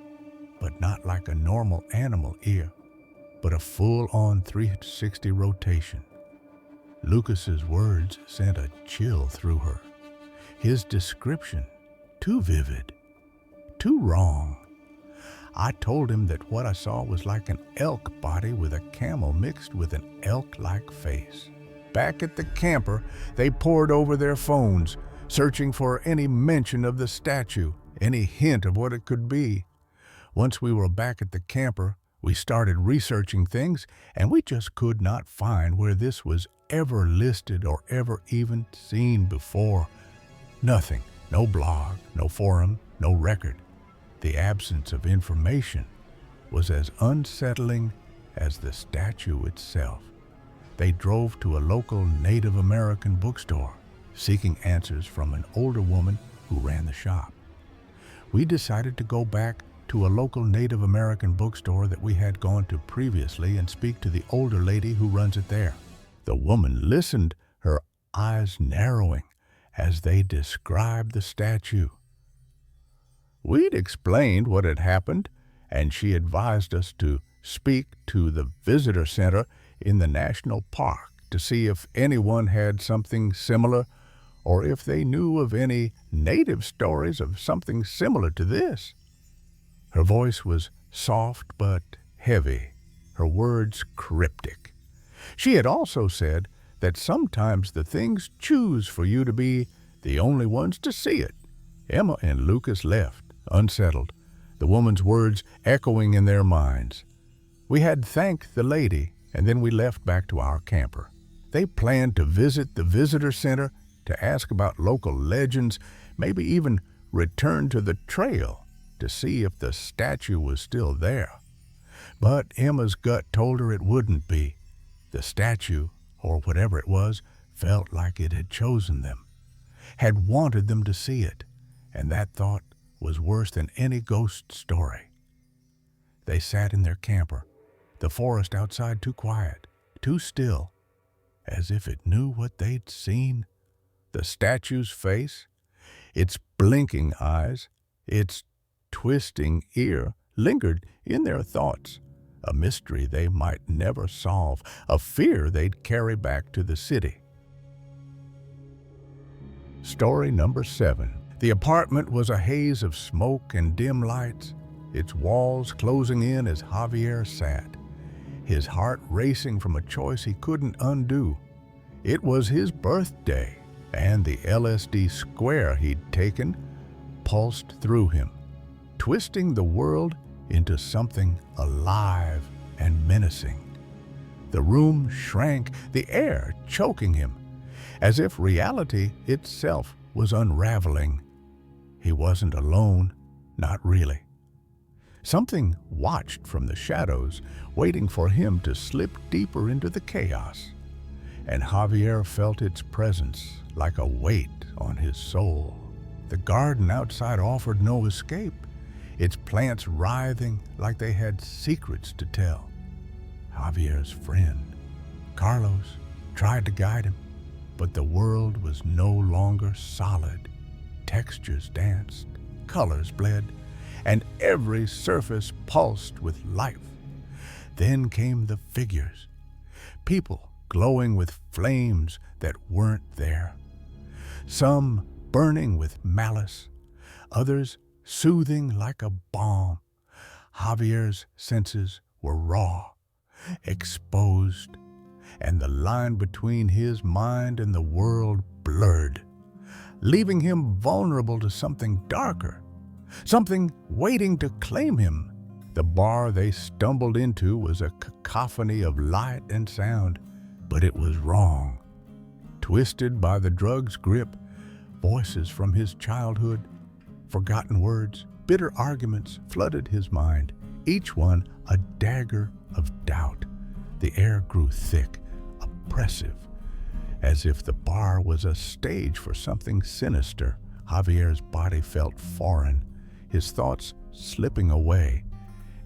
but not like a normal animal ear, but a full-on 360 rotation. Lucas's words sent a chill through her. His description, too vivid, too wrong. I told him that what I saw was like an elk body with a camel mixed with an elk-like face. Back at the camper, they pored over their phones, searching for any mention of the statue, any hint of what it could be. Once we were back at the camper, we started researching things, and we just could not find where this was ever listed or ever even seen before. Nothing, no blog, no forum, no record. The absence of information was as unsettling as the statue itself. They drove to a local Native American bookstore, seeking answers from an older woman who ran the shop. We decided to go back to a local Native American bookstore that we had gone to previously and speak to the older lady who runs it there. The woman listened, her eyes narrowing as they described the statue. We'd explained what had happened, and she advised us to speak to the visitor center in the national park to see if anyone had something similar or if they knew of any native stories of something similar to this. Her voice was soft but heavy, her words cryptic. She had also said that sometimes the things choose for you to be the only ones to see it. Emma and Lucas left, unsettled, the woman's words echoing in their minds. We had thanked the lady, and then we left back to our camper. They planned to visit the visitor center to ask about local legends, maybe even return to the trail to see if the statue was still there. But Emma's gut told her it wouldn't be. The statue, or whatever it was, felt like it had chosen them, had wanted them to see it, and that thought was worse than any ghost story. They sat in their camper, the forest outside too quiet, too still, as if it knew what they'd seen. The statue's face, its blinking eyes, its twisting ear lingered in their thoughts, a mystery they might never solve, a fear they'd carry back to the city. Story number 7. The apartment was a haze of smoke and dim lights, its walls closing in as Javier sat, his heart racing from a choice he couldn't undo. It was his birthday, and the LSD square he'd taken pulsed through him, twisting the world into something alive and menacing. The room shrank, the air choking him, as if reality itself was unraveling. He wasn't alone, not really. Something watched from the shadows, waiting for him to slip deeper into the chaos, and Javier felt its presence like a weight on his soul. The garden outside offered no escape, its plants writhing like they had secrets to tell. Javier's friend, Carlos, tried to guide him, but the world was no longer solid. Textures danced, colors bled, and every surface pulsed with life. Then came the figures, people glowing with flames that weren't there. Some burning with malice, others soothing like a balm. Javier's senses were raw, exposed, and the line between his mind and the world blurred, leaving him vulnerable to something darker, something waiting to claim him. The bar they stumbled into was a cacophony of light and sound, but it was wrong. Twisted by the drug's grip, voices from his childhood, forgotten words, bitter arguments flooded his mind, each one a dagger of doubt. The air grew thick, oppressive, as if the bar was a stage for something sinister. Javier's body felt foreign, his thoughts slipping away,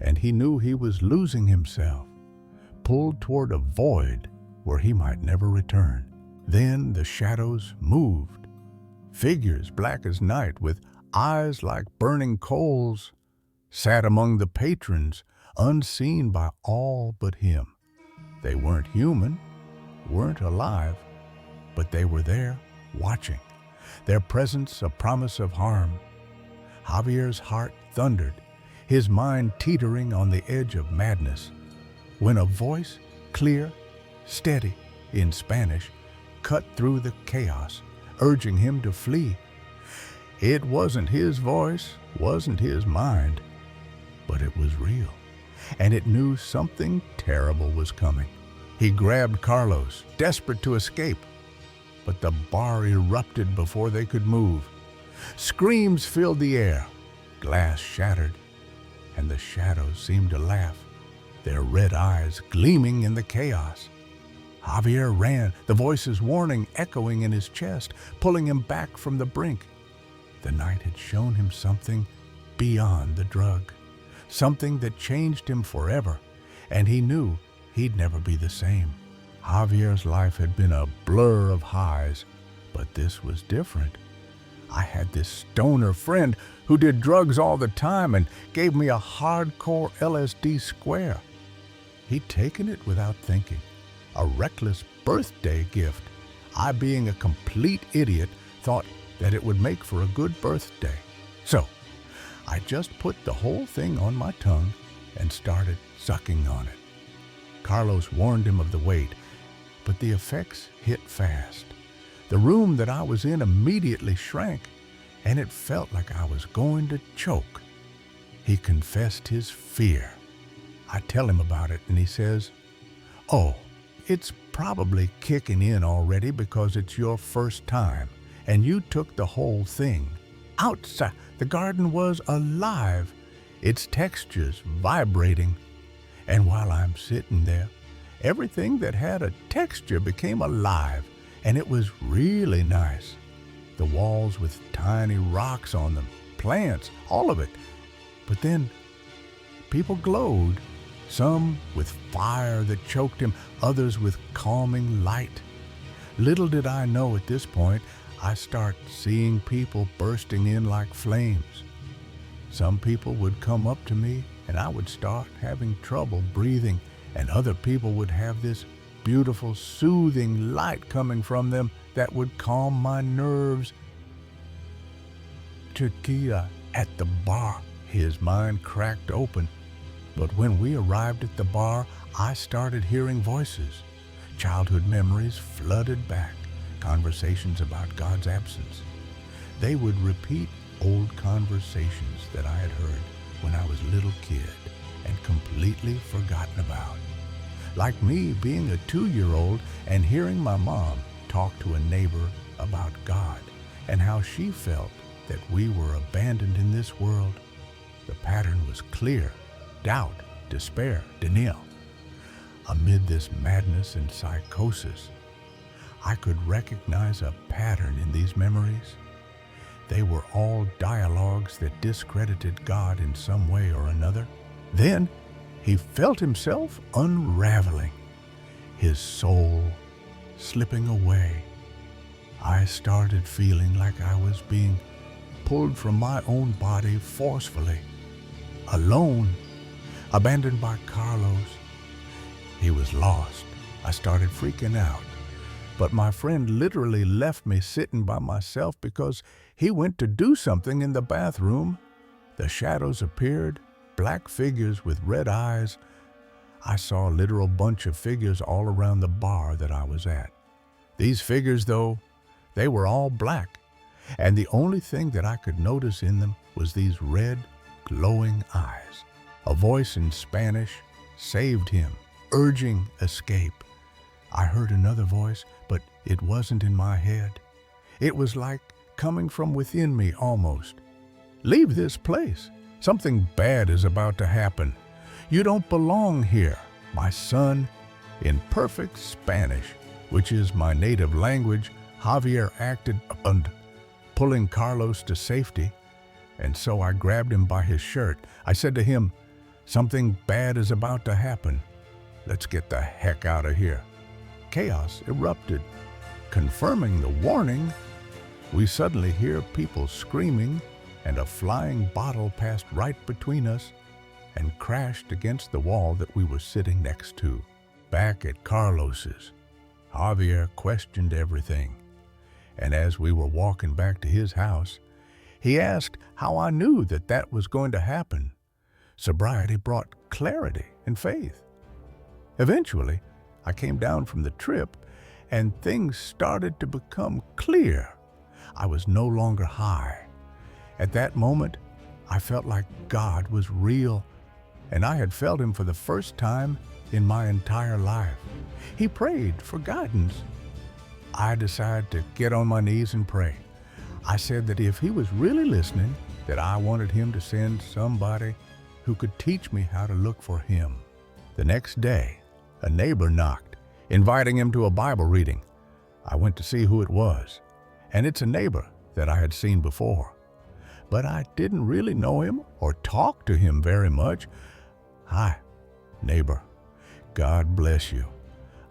and he knew he was losing himself, pulled toward a void where he might never return. Then the shadows moved. Figures black as night, with eyes like burning coals, sat among the patrons, unseen by all but him. They weren't human, weren't alive, but they were there, watching, their presence a promise of harm. Javier's heart thundered, his mind teetering on the edge of madness, when a voice, clear, steady, in Spanish, cut through the chaos, urging him to flee. It wasn't his voice, wasn't his mind, but it was real, and it knew something terrible was coming. He grabbed Carlos, desperate to escape, but the bar erupted before they could move. Screams filled the air, glass shattered, and the shadows seemed to laugh, their red eyes gleaming in the chaos. Javier ran, the voices warning echoing in his chest, pulling him back from the brink. The night had shown him something beyond the drug, something that changed him forever, and he knew he'd never be the same. Javier's life had been a blur of highs, but this was different. I had this stoner friend who did drugs all the time and gave me a hardcore LSD square. He'd taken it without thinking, a reckless birthday gift. I, being a complete idiot, thought that it would make for a good birthday. So, I just put the whole thing on my tongue and started sucking on it. Carlos warned him of the weight, but the effects hit fast. The room that I was in immediately shrank, and it felt like I was going to choke. He confessed his fear. I tell him about it, and he says, "Oh, it's probably kicking in already because it's your first time, and you took the whole thing. Outside, the garden was alive, its textures vibrating. And while I'm sitting there, everything that had a texture became alive, and it was really nice. The walls with tiny rocks on them, plants, all of it. But then people glowed, some with fire that choked him, others with calming light. Little did I know at this point, I start seeing people bursting in like flames. Some people would come up to me and I would start having trouble breathing, and other people would have this beautiful, soothing light coming from them that would calm my nerves. Chiquita at the bar, his mind cracked open. But when we arrived at the bar, I started hearing voices. Childhood memories flooded back, conversations about God's absence. They would repeat old conversations that I had heard when I was a little kid and completely forgotten about. Like me being a 2-year-old and hearing my mom talk to a neighbor about God and how she felt that we were abandoned in this world. The pattern was clear: doubt, despair, denial. Amid this madness and psychosis, I could recognize a pattern in these memories. They were all dialogues that discredited God in some way or another. Then he felt himself unraveling, his soul slipping away. I started feeling like I was being pulled from my own body forcefully, alone, abandoned by Carlos. He was lost. I started freaking out. But my friend literally left me sitting by myself because he went to do something in the bathroom. The shadows appeared, black figures with red eyes. I saw a literal bunch of figures all around the bar that I was at. These figures, though, they were all black, and the only thing that I could notice in them was these red, glowing eyes. A voice in Spanish saved him, urging escape. I heard another voice, but it wasn't in my head. It was like coming from within me almost. "Leave this place. Something bad is about to happen. You don't belong here, my son." In perfect Spanish, which is my native language, Javier acted and pulling Carlos to safety, and so I grabbed him by his shirt. I said to him, "Something bad is about to happen. Let's get the heck out of here." Chaos erupted. Confirming the warning, we suddenly hear people screaming, and a flying bottle passed right between us and crashed against the wall that we were sitting next to. Back at Carlos's, Javier questioned everything, and as we were walking back to his house, he asked how I knew that that was going to happen. Sobriety brought clarity and faith. Eventually, I came down from the trip, and things started to become clear. I was no longer high. At that moment, I felt like God was real, and I had felt Him for the first time in my entire life. He prayed for guidance. I decided to get on my knees and pray. I said that if He was really listening, that I wanted Him to send somebody who could teach me how to look for Him. The next day, a neighbor knocked, inviting him to a Bible reading. I went to see who it was, and it's a neighbor that I had seen before. But I didn't really know him or talk to him very much. "Hi, neighbor. God bless you.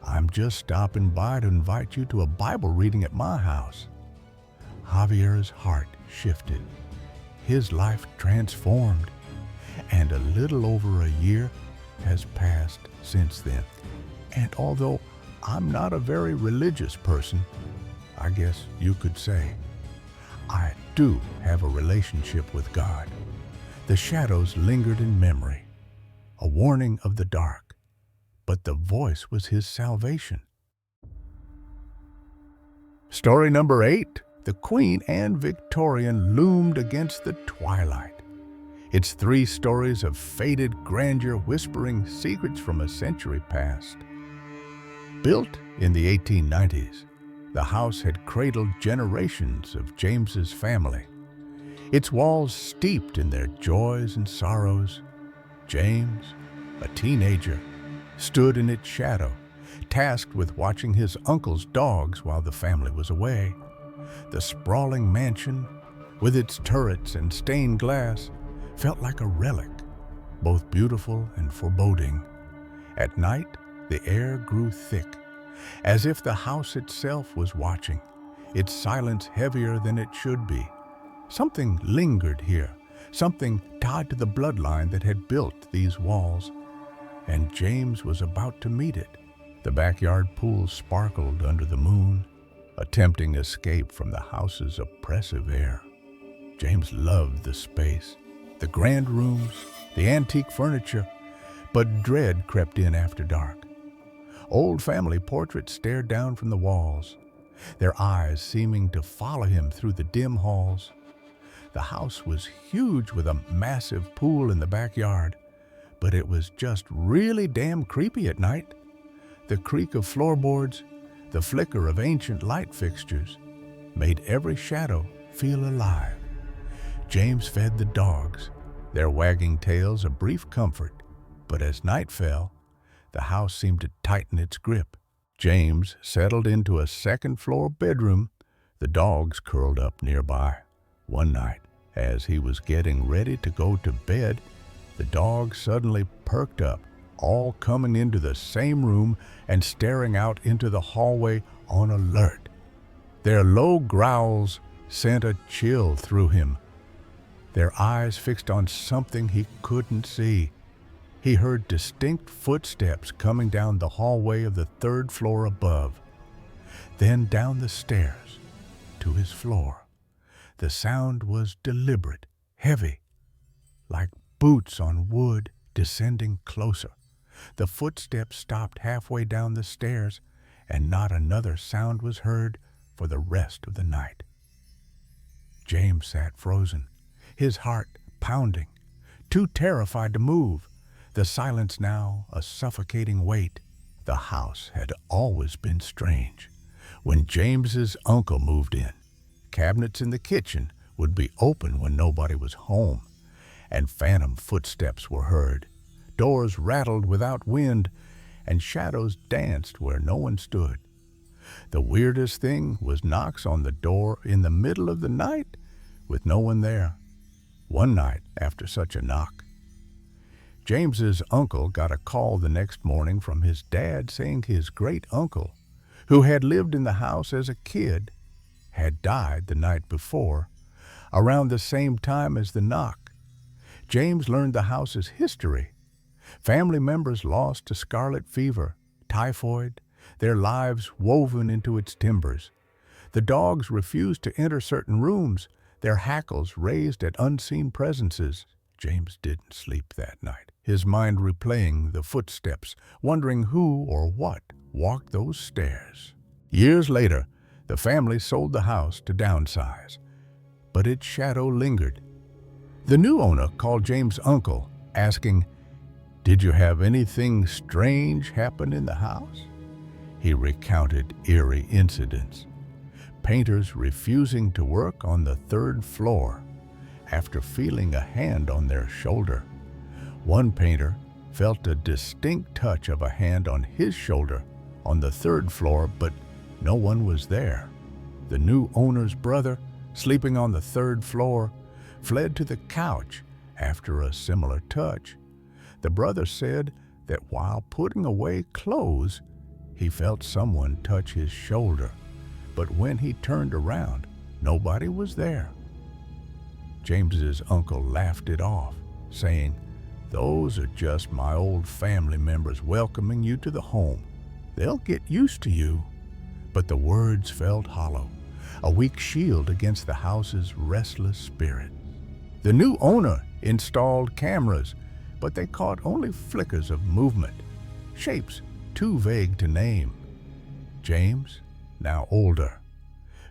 I'm just stopping by to invite you to a Bible reading at my house." Javier's heart shifted, his life transformed, and a little over a year has passed since then. And although I'm not a very religious person, I guess you could say, I do have a relationship with God. The shadows lingered in memory, a warning of the dark, but the voice was his salvation. Story number 8, the Queen and Victorian loomed against the twilight. It's 3 stories of faded grandeur whispering secrets from a century past. Built in the 1890s, the house had cradled generations of James's family. Its walls steeped in their joys and sorrows. James, a teenager, stood in its shadow, tasked with watching his uncle's dogs while the family was away. The sprawling mansion, with its turrets and stained glass, felt like a relic, both beautiful and foreboding. At night, the air grew thick, as if the house itself was watching, its silence heavier than it should be. Something lingered here, something tied to the bloodline that had built these walls, and James was about to meet it. The backyard pool sparkled under the moon, a tempting escape from the house's oppressive air. James loved the space, the grand rooms, the antique furniture, but dread crept in after dark. Old family portraits stared down from the walls, their eyes seeming to follow him through the dim halls. The house was huge with a massive pool in the backyard, but it was just really damn creepy at night. The creak of floorboards, the flicker of ancient light fixtures, made every shadow feel alive. James fed the dogs, their wagging tails a brief comfort, but as night fell, the house seemed to tighten its grip. James settled into a second-floor bedroom, the dogs curled up nearby. One night, as he was getting ready to go to bed, the dogs suddenly perked up, all coming into the same room and staring out into the hallway on alert. Their low growls sent a chill through him, their eyes fixed on something he couldn't see. He heard distinct footsteps coming down the hallway of the 3rd floor above, then down the stairs to his floor. The sound was deliberate, heavy, like boots on wood descending closer. The footsteps stopped halfway down the stairs, and not another sound was heard for the rest of the night. James sat frozen, his heart pounding, too terrified to move. The silence now a suffocating weight. The house had always been strange. When James's uncle moved in, cabinets in the kitchen would be open when nobody was home, and phantom footsteps were heard. Doors rattled without wind, and shadows danced where no one stood. The weirdest thing was knocks on the door in the middle of the night with no one there. One night after such a knock, James's uncle got a call the next morning from his dad saying his great-uncle, who had lived in the house as a kid, had died the night before, around the same time as the knock. James learned the house's history. Family members lost to scarlet fever, typhoid, their lives woven into its timbers. The dogs refused to enter certain rooms, their hackles raised at unseen presences. James didn't sleep that night, his mind replaying the footsteps, wondering who or what walked those stairs. Years later, the family sold the house to downsize, but its shadow lingered. The new owner called James' uncle, asking, "Did you have anything strange happen in the house?" He recounted eerie incidents. Painters refusing to work on the 3rd floor after feeling a hand on their shoulder. One painter felt a distinct touch of a hand on his shoulder on the 3rd floor, but no one was there. The new owner's brother, sleeping on the 3rd floor, fled to the couch after a similar touch. The brother said that while putting away clothes, He felt someone touch his shoulder, but when he turned around, nobody was there. James's uncle laughed it off, saying, "Those are just my old family members welcoming you to the home. They'll get used to you." But the words felt hollow, a weak shield against the house's restless spirit. The new owner installed cameras, but they caught only flickers of movement, shapes too vague to name. James, now older,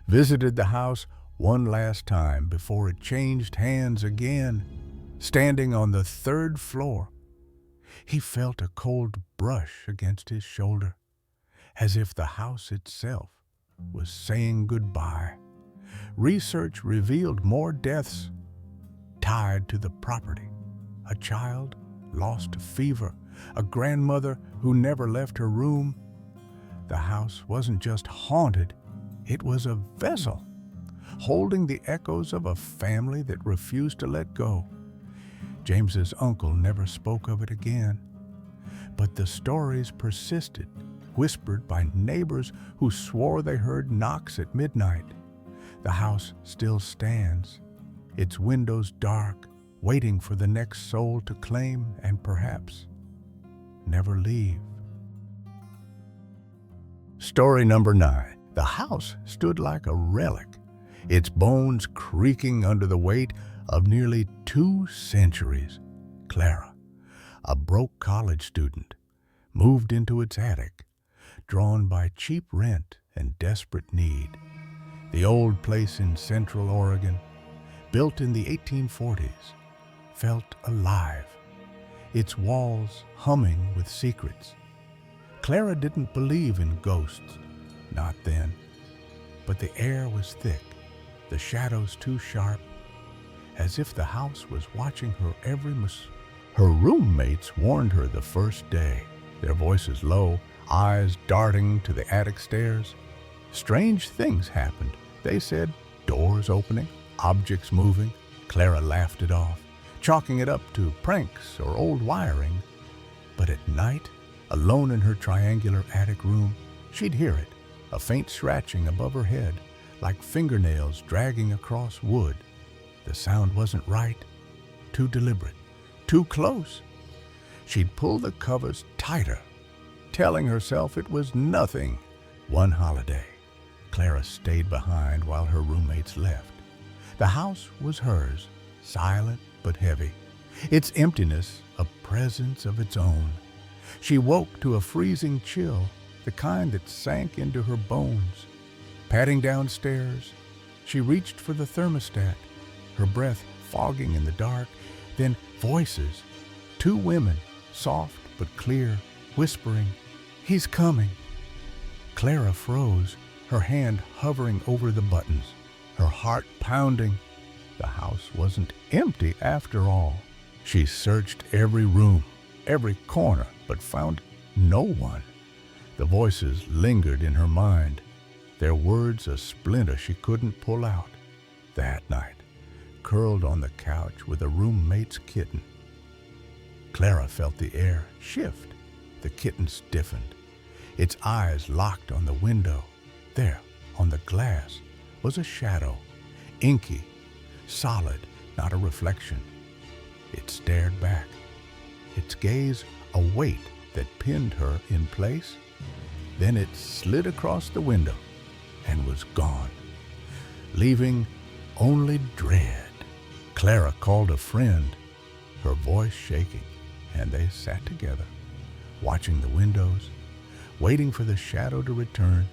visited the house one last time before it changed hands again. Standing on the third floor, he felt a cold brush against his shoulder, as if the house itself was saying goodbye. Research revealed more deaths tied to the property. A child lost to fever, a grandmother who never left her room. The house wasn't just haunted, it was a vessel, holding the echoes of a family that refused to let go. James's uncle never spoke of it again, but the stories persisted, whispered by neighbors who swore they heard knocks at midnight. The house still stands, its windows dark, waiting for the next soul to claim and perhaps never leave. Story number 9. The house stood like a relic, its bones creaking under the weight of nearly 2 centuries. Clara, a broke college student, moved into its attic, drawn by cheap rent and desperate need. The old place in Central Oregon, built in the 1840s, felt alive, its walls humming with secrets. Clara didn't believe in ghosts, not then, but the air was thick, the shadows too sharp, as if the house was watching her every move. Her roommates warned her the first day, their voices low, eyes darting to the attic stairs. Strange things happened, they said, doors opening, objects moving. Clara laughed it off, chalking it up to pranks or old wiring. But at night, alone in her triangular attic room, she'd hear it, a faint scratching above her head, like fingernails dragging across wood. The sound wasn't right, too deliberate, too close. She'd pull the covers tighter, telling herself it was nothing. One holiday, Clara stayed behind while her roommates left. The house was hers, silent but heavy, its emptiness a presence of its own. She woke to a freezing chill, the kind that sank into her bones. Padding downstairs, she reached for the thermostat, her breath fogging in the dark. Then voices, 2 women, soft but clear, whispering, "He's coming." Clara froze, her hand hovering over the buttons, her heart pounding. The house wasn't empty after all. She searched every room, every corner, but found no one. The voices lingered in her mind, their words a splinter she couldn't pull out. That night, curled on the couch with a roommate's kitten, Clara felt the air shift. The kitten stiffened, its eyes locked on the window. There, on the glass, was a shadow, inky, solid, not a reflection. It stared back, its gaze a weight that pinned her in place. Then it slid across the window and was gone, leaving only dread. Clara called a friend, her voice shaking, and they sat together, watching the windows, waiting for the shadow to return.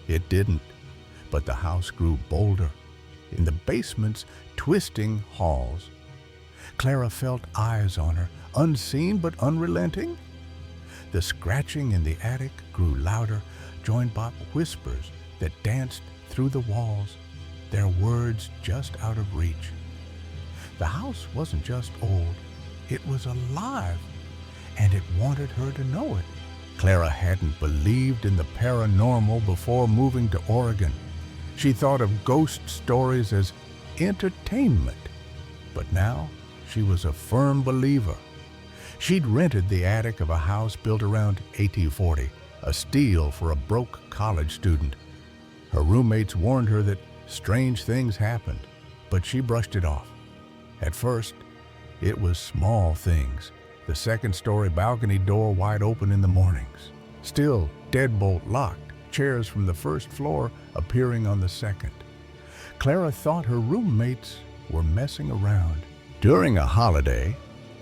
It didn't, but the house grew bolder. In the basement's twisting halls, Clara felt eyes on her, unseen but unrelenting. The scratching in the attic grew louder, joined by whispers that danced through the walls, their words just out of reach. The house wasn't just old, it was alive, and it wanted her to know it. Clara hadn't believed in the paranormal before moving to Oregon. She thought of ghost stories as entertainment, but now she was a firm believer. She'd rented the attic of a house built around 1840, a steal for a broke college student. Her roommates warned her that strange things happened, but she brushed it off. At first, it was small things. The second-story balcony door wide open in the mornings. Still deadbolt locked, chairs from the first floor appearing on the second. Clara thought her roommates were messing around. During a holiday,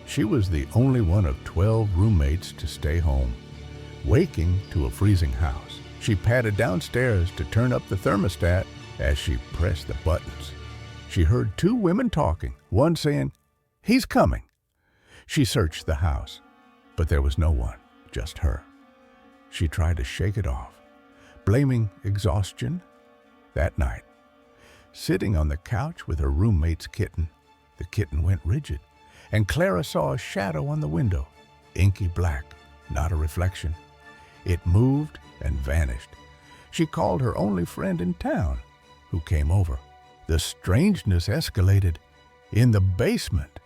she was the only one of 12 roommates to stay home. Waking to a freezing house, she padded downstairs to turn up the thermostat as she pressed the buttons. She heard two women talking, one saying, "He's coming." She searched the house, but there was no one, just her. She tried to shake it off, blaming exhaustion. That night, sitting on the couch with her roommate's kitten, the kitten went rigid, and Clara saw a shadow on the window, inky black, not a reflection. It moved and vanished. She called her only friend in town, who came over. The strangeness escalated. In the basement,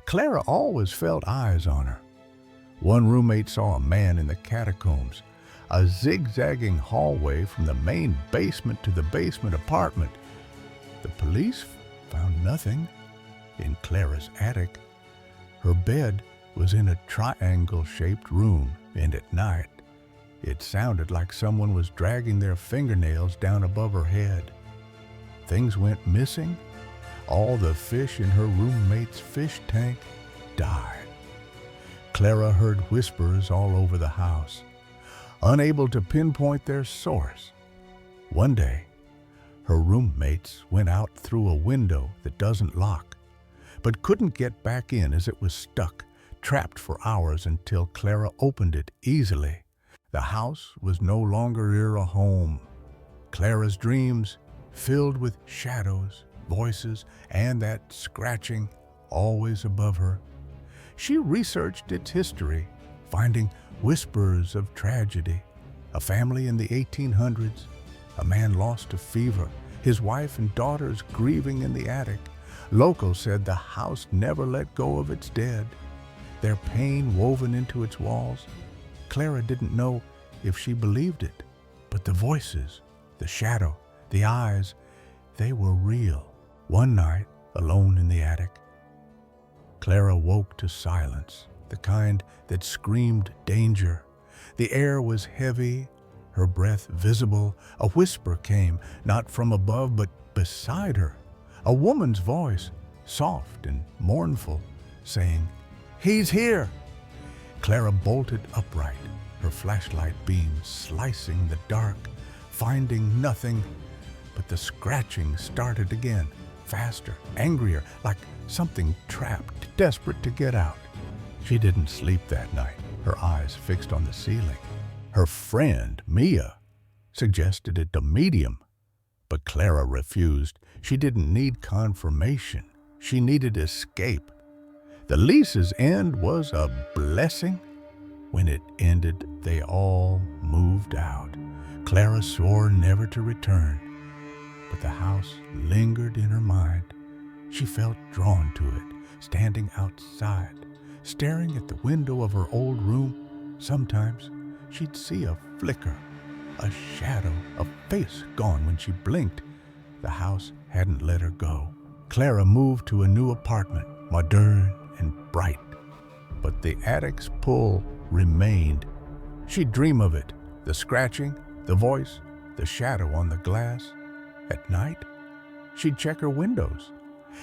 Clara always felt eyes on her. One roommate saw a man in the catacombs, a zigzagging hallway from the main basement to the basement apartment. The police found nothing in Clara's attic. Her bed was in a triangle-shaped room, and at night, it sounded like someone was dragging their fingernails down above her head. Things went missing. All the fish in her roommate's fish tank died. Clara heard whispers all over the house, unable to pinpoint their source. One day, her roommates went out through a window that doesn't lock, but couldn't get back in as it was stuck, trapped for hours until Clara opened it easily. The house was no longer a home. Clara's dreams, filled with shadows, voices, and that scratching always above her. She researched its history, finding whispers of tragedy. A family in the 1800s, a man lost to fever, his wife and daughters grieving in the attic. Locals said the house never let go of its dead, their pain woven into its walls. Clara didn't know if she believed it, but the voices, the shadow, the eyes, they were real. One night, alone in the attic, Clara woke to silence, the kind that screamed danger. The air was heavy, her breath visible. A whisper came, not from above, but beside her. A woman's voice, soft and mournful, saying, "He's here." Clara bolted upright, her flashlight beam slicing the dark, finding nothing. But the scratching started again, faster, angrier, like something trapped, desperate to get out. She didn't sleep that night, her eyes fixed on the ceiling. Her friend, Mia, suggested it a medium, but Clara refused. She didn't need confirmation. She needed escape. The lease's end was a blessing. When it ended, they all moved out. Clara swore never to return, but the house lingered in her mind. She felt drawn to it, standing outside, staring at the window of her old room. Sometimes she'd see a flicker, a shadow, a face gone when she blinked. The house hadn't let her go. Clara moved to a new apartment, modern and bright, but the attic's pull remained. She'd dream of it, the scratching, the voice, the shadow on the glass. At night, she'd check her windows,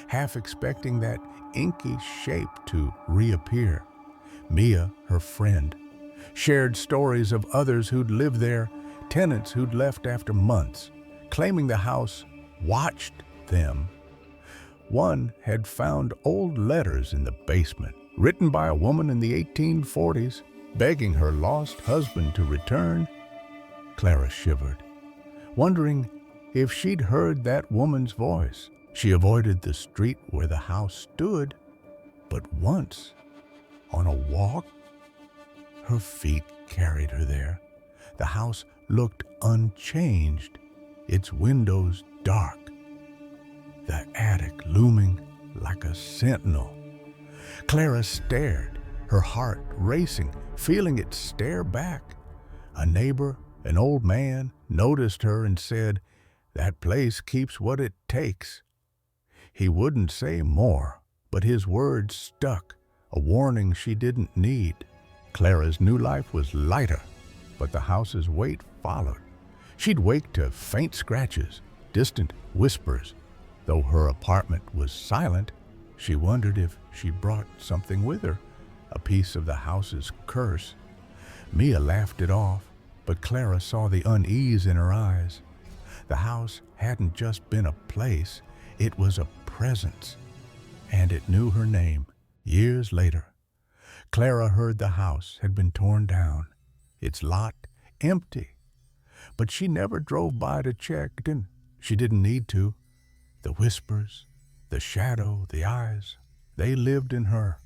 half expecting that inky shape to reappear. Mia, her friend, shared stories of others who'd lived there, tenants who'd left after months, claiming the house watched them. One had found old letters in the basement, written by a woman in the 1840s, begging her lost husband to return. Clara shivered, wondering if she'd heard that woman's voice. She avoided the street where the house stood, but once, on a walk, her feet carried her there. The house looked unchanged, its windows dark, the attic looming like a sentinel. Clara stared, her heart racing, feeling it stare back. A neighbor, an old man, noticed her and said, "That place keeps what it takes." He wouldn't say more, but his words stuck, a warning she didn't need. Clara's new life was lighter, but the house's weight followed. She'd wake to faint scratches, distant whispers. Though her apartment was silent, she wondered if she brought something with her, a piece of the house's curse. Mia laughed it off, but Clara saw the unease in her eyes. The house hadn't just been a place, it was a presence, and it knew her name. Years later, Clara heard the house had been torn down, its lot empty. But she never drove by to check, and she didn't need to. The whispers, the shadow, the eyes, they lived in her,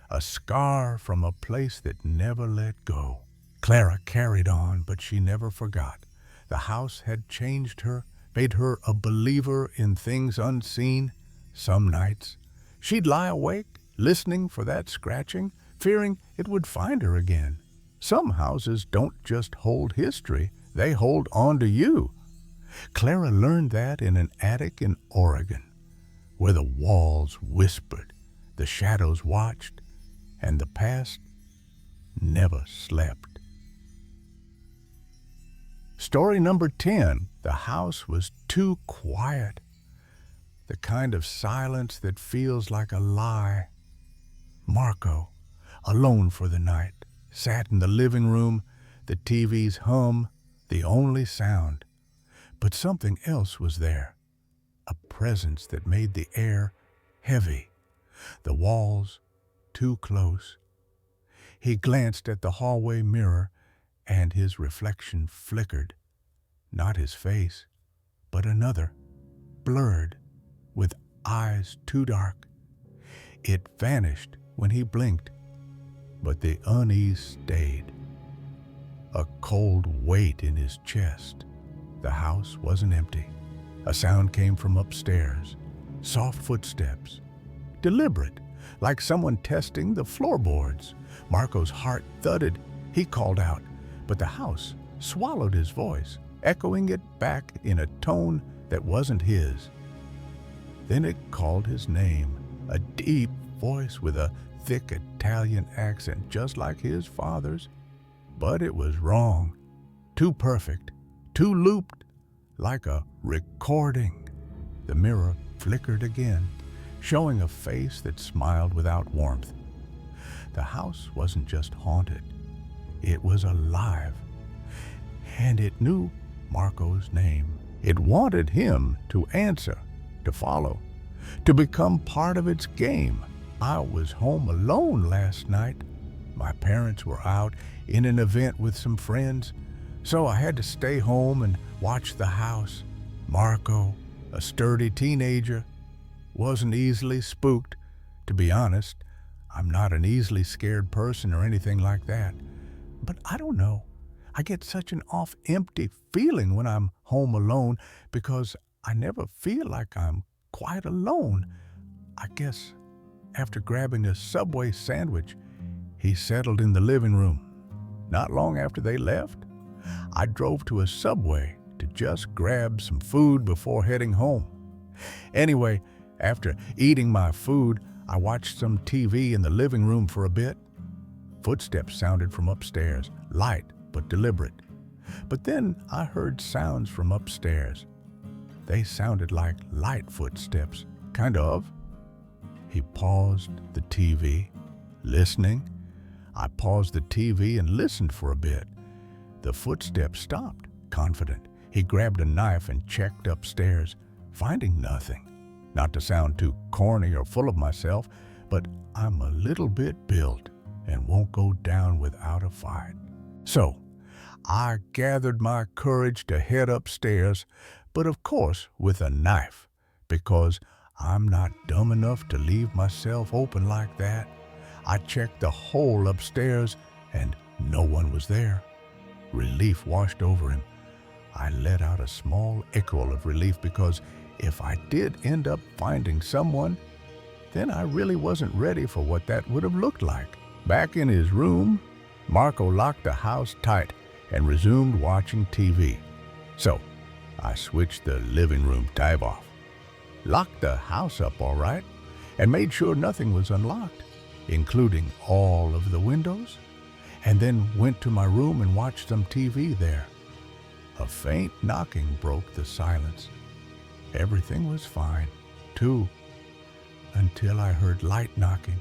a scar from a place that never let go. Clara carried on, but she never forgot. The house had changed her, made her a believer in things unseen. Some nights, she'd lie awake, listening for that scratching, fearing it would find her again. Some houses don't just hold history, they hold on to you. Clara learned that in an attic in Oregon, where the walls whispered, the shadows watched, and the past never slept. Story number 10, the house was too quiet. The kind of silence that feels like a lie. Marco, alone for the night, sat in the living room, the TV's hum, the only sound. But something else was there, a presence that made the air heavy, the walls too close. He glanced at the hallway mirror, and his reflection flickered. Not his face, but another, blurred, with eyes too dark. It vanished when he blinked, but the unease stayed. A cold weight in his chest. The house wasn't empty. A sound came from upstairs, soft footsteps, deliberate, like someone testing the floorboards. Marco's heart thudded. He called out, but the house swallowed his voice, echoing it back in a tone that wasn't his. Then it called his name, a deep voice with a thick Italian accent just like his father's. But it was wrong, too perfect, too looped, like a recording. The mirror flickered again, showing a face that smiled without warmth. The house wasn't just haunted, it was alive, and it knew Marco's name. It wanted him to answer, to follow, to become part of its game. I was home alone last night. My parents were out in an event with some friends, so I had to stay home and watch the house. Marco, a sturdy teenager, wasn't easily spooked. To be honest, I'm not an easily scared person or anything like that. But I don't know. I get such an empty feeling when I'm home alone because I never feel like I'm quite alone. I guess after grabbing a Subway sandwich, he settled in the living room. Not long after they left, I drove to a Subway to just grab some food before heading home. Anyway, after eating my food, I watched some TV in the living room for a bit. Footsteps sounded from upstairs, light but deliberate. But then I heard sounds from upstairs. They sounded like light footsteps, kind of. He paused the TV, listening. I paused the TV and listened for a bit. The footsteps stopped, confident. He grabbed a knife and checked upstairs, finding nothing. Not to sound too corny or full of myself, but I'm a little bit built and won't go down without a fight. So, I gathered my courage to head upstairs, but of course with a knife, because I'm not dumb enough to leave myself open like that. I checked the whole upstairs, and no one was there. Relief washed over him. I let out a small echo of relief because if I did end up finding someone, then I really wasn't ready for what that would have looked like. Back in his room, Marco locked the house tight. and resumed watching TV. So I switched the living room dive off, locked the house up all right, and made sure nothing was unlocked, including all of the windows, and then went to my room and watched some TV there. A faint knocking broke the silence. Everything was fine, too, until I heard light knocking.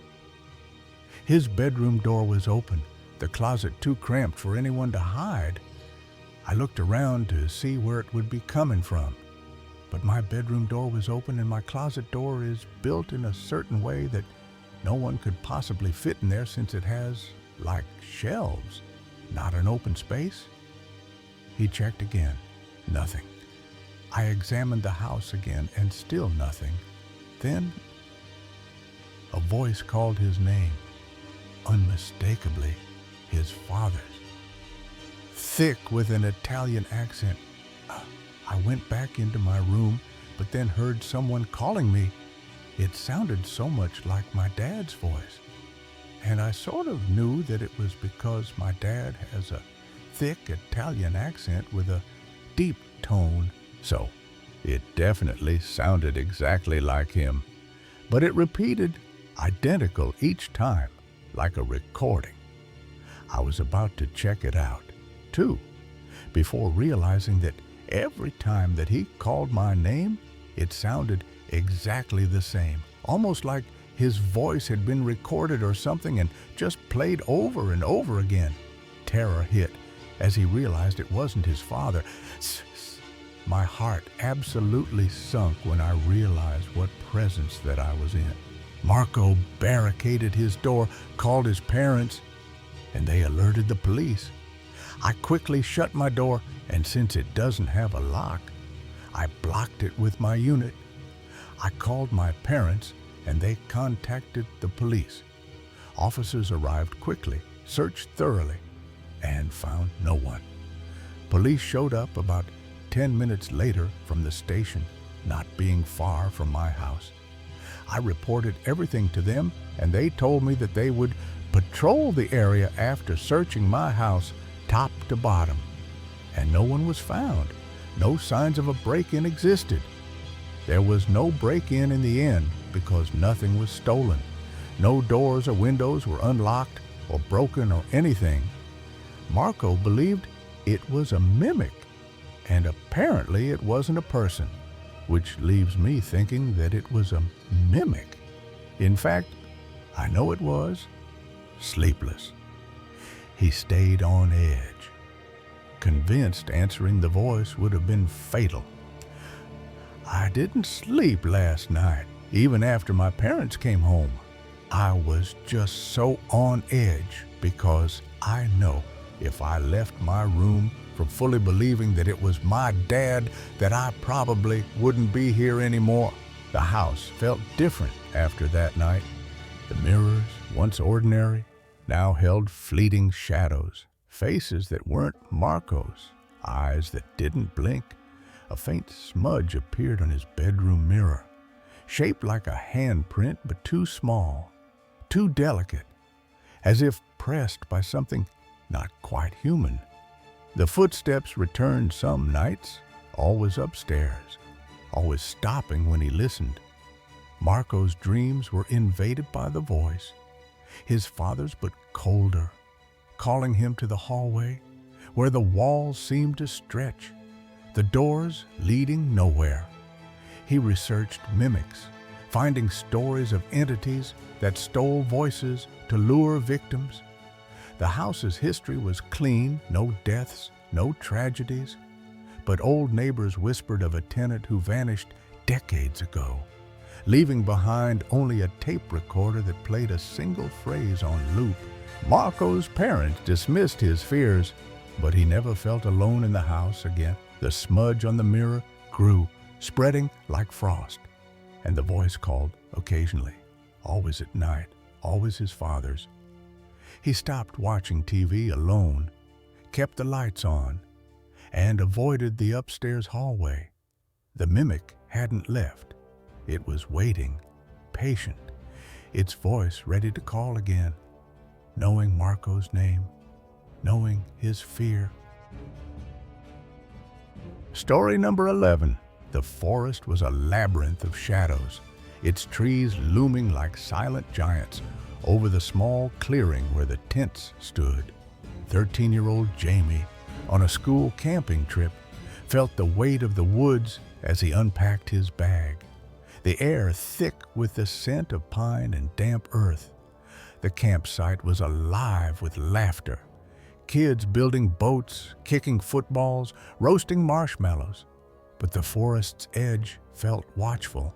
His bedroom door was open, the closet too cramped for anyone to hide. I looked around to see where it would be coming from, but my bedroom door was open and my closet door is built in a certain way that no one could possibly fit in there since it has, like, shelves, not an open space. He checked again. Nothing. I examined the house again and still nothing. Then a voice called his name, unmistakably his father's, thick with an Italian accent. I went back into my room, but then heard someone calling me. It sounded so much like my dad's voice, and I sort of knew that it was because my dad has a thick Italian accent with a deep tone, so it definitely sounded exactly like him. But it repeated identical each time, like a recording. I was about to check it out, too, before realizing that every time that he called my name, it sounded exactly the same, almost like his voice had been recorded or something and just played over and over again. Terror hit as he realized it wasn't his father. My heart absolutely sunk when I realized what presence that I was in. Marco barricaded his door, called his parents, and they alerted the police. I quickly shut my door, and since it doesn't have a lock, I blocked it with my unit. I called my parents, and they contacted the police. Officers arrived quickly, searched thoroughly, and found no one. Police showed up about 10 minutes later from the station, not being far from my house. I reported everything to them, and they told me that they would patrol the area after searching my house top to bottom. And no one was found. No signs of a break-in existed. There was no break-in in the end because nothing was stolen. No doors or windows were unlocked or broken or anything. Marco believed it was a mimic, and apparently it wasn't a person, which leaves me thinking that it was a mimic. In fact, I know it was. Sleepless. He stayed on edge, convinced answering the voice would have been fatal. I didn't sleep last night, even after my parents came home. I was just so on edge because I know if I left my room from fully believing that it was my dad, that I probably wouldn't be here anymore. The house felt different after that night. The mirrors, once ordinary, now held fleeting shadows, faces that weren't Marco's, eyes that didn't blink. A faint smudge appeared on his bedroom mirror, shaped like a handprint but too small, too delicate, as if pressed by something not quite human. The footsteps returned some nights, always upstairs, always stopping when he listened. Marco's dreams were invaded by the voice, his father's but colder, calling him to the hallway, where the walls seemed to stretch, the doors leading nowhere. He researched mimics, finding stories of entities that stole voices to lure victims. The house's history was clean, no deaths, no tragedies, but old neighbors whispered of a tenant who vanished decades ago, leaving behind only a tape recorder that played a single phrase on loop. Marco's parents dismissed his fears, but he never felt alone in the house again. The smudge on the mirror grew, spreading like frost, and the voice called occasionally, always at night, always his father's. He stopped watching TV alone, kept the lights on, and avoided the upstairs hallway. The mimic hadn't left. It was waiting, patient, its voice ready to call again, knowing Marco's name, knowing his fear. Story number 11. The forest was a labyrinth of shadows, its trees looming like silent giants over the small clearing where the tents stood. 13-year-old Jamie, on a school camping trip, felt the weight of the woods as he unpacked his bag. The air thick with the scent of pine and damp earth. The campsite was alive with laughter. Kids building boats, kicking footballs, roasting marshmallows. But the forest's edge felt watchful.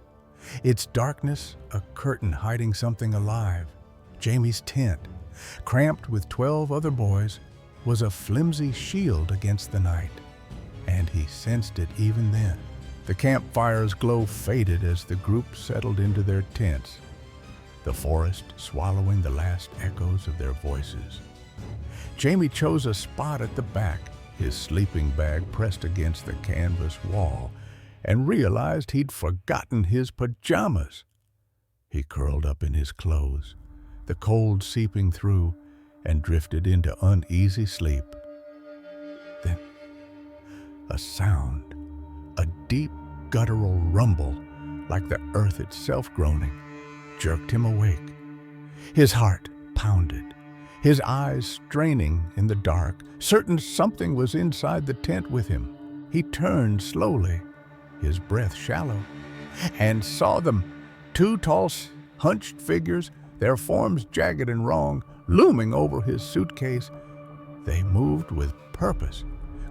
Its darkness, a curtain hiding something alive. Jamie's tent, cramped with 12 other boys, was a flimsy shield against the night. And he sensed it even then. The campfire's glow faded as the group settled into their tents, the forest swallowing the last echoes of their voices. Jamie chose a spot at the back, his sleeping bag pressed against the canvas wall, and realized he'd forgotten his pajamas. He curled up in his clothes, the cold seeping through, and drifted into uneasy sleep. Then, a sound, a deep guttural rumble, like the earth itself groaning, jerked him awake. His heart pounded, his eyes straining in the dark, certain something was inside the tent with him. He turned slowly, his breath shallow, and saw them, two tall, hunched figures, their forms jagged and wrong, looming over his suitcase. They moved with purpose,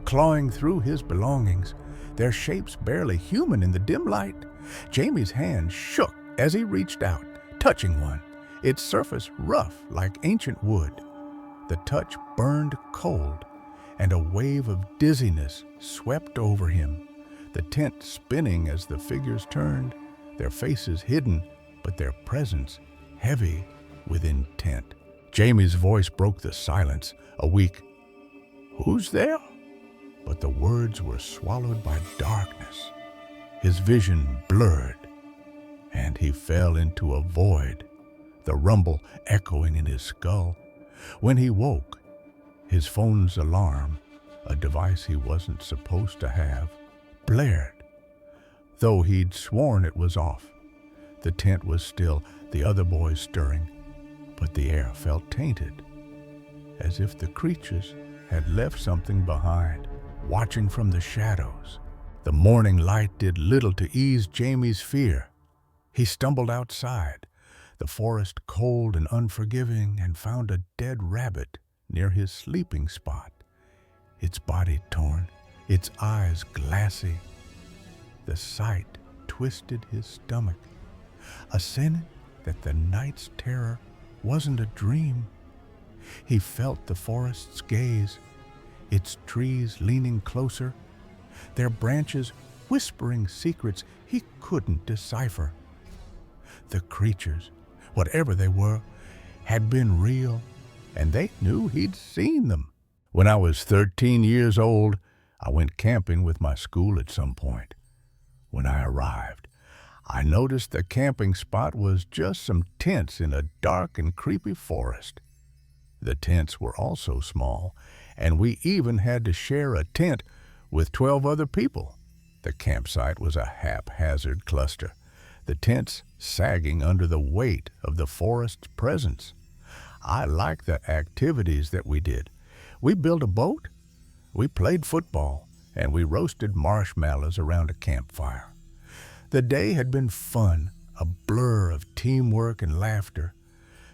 clawing through his belongings, their shapes barely human in the dim light. Jamie's hand shook as he reached out, touching one, its surface rough like ancient wood. The touch burned cold, and a wave of dizziness swept over him, the tent spinning as the figures turned, their faces hidden, but their presence heavy with intent. Jamie's voice broke the silence, a weak, "Who's there?" But the words were swallowed by darkness. His vision blurred, and he fell into a void, the rumble echoing in his skull. When he woke, his phone's alarm, a device he wasn't supposed to have, blared, though he'd sworn it was off. The tent was still, the other boys stirring, but the air felt tainted, as if the creatures had left something behind, watching from the shadows. The morning light did little to ease Jamie's fear. He stumbled outside, the forest cold and unforgiving, and found a dead rabbit near his sleeping spot, its body torn, its eyes glassy. The sight twisted his stomach, a sign that the night's terror wasn't a dream. He felt the forest's gaze, its trees leaning closer, their branches whispering secrets he couldn't decipher. The creatures, whatever they were, had been real, and they knew he'd seen them. When I was 13 years old, I went camping with my school at some point. When I arrived, I noticed the camping spot was just some tents in a dark and creepy forest. The tents were also small, and we even had to share a tent with 12 other people. The campsite was a haphazard cluster, the tents sagging under the weight of the forest's presence. I liked the activities that we did. We built a boat, we played football, and we roasted marshmallows around a campfire. The day had been fun, a blur of teamwork and laughter,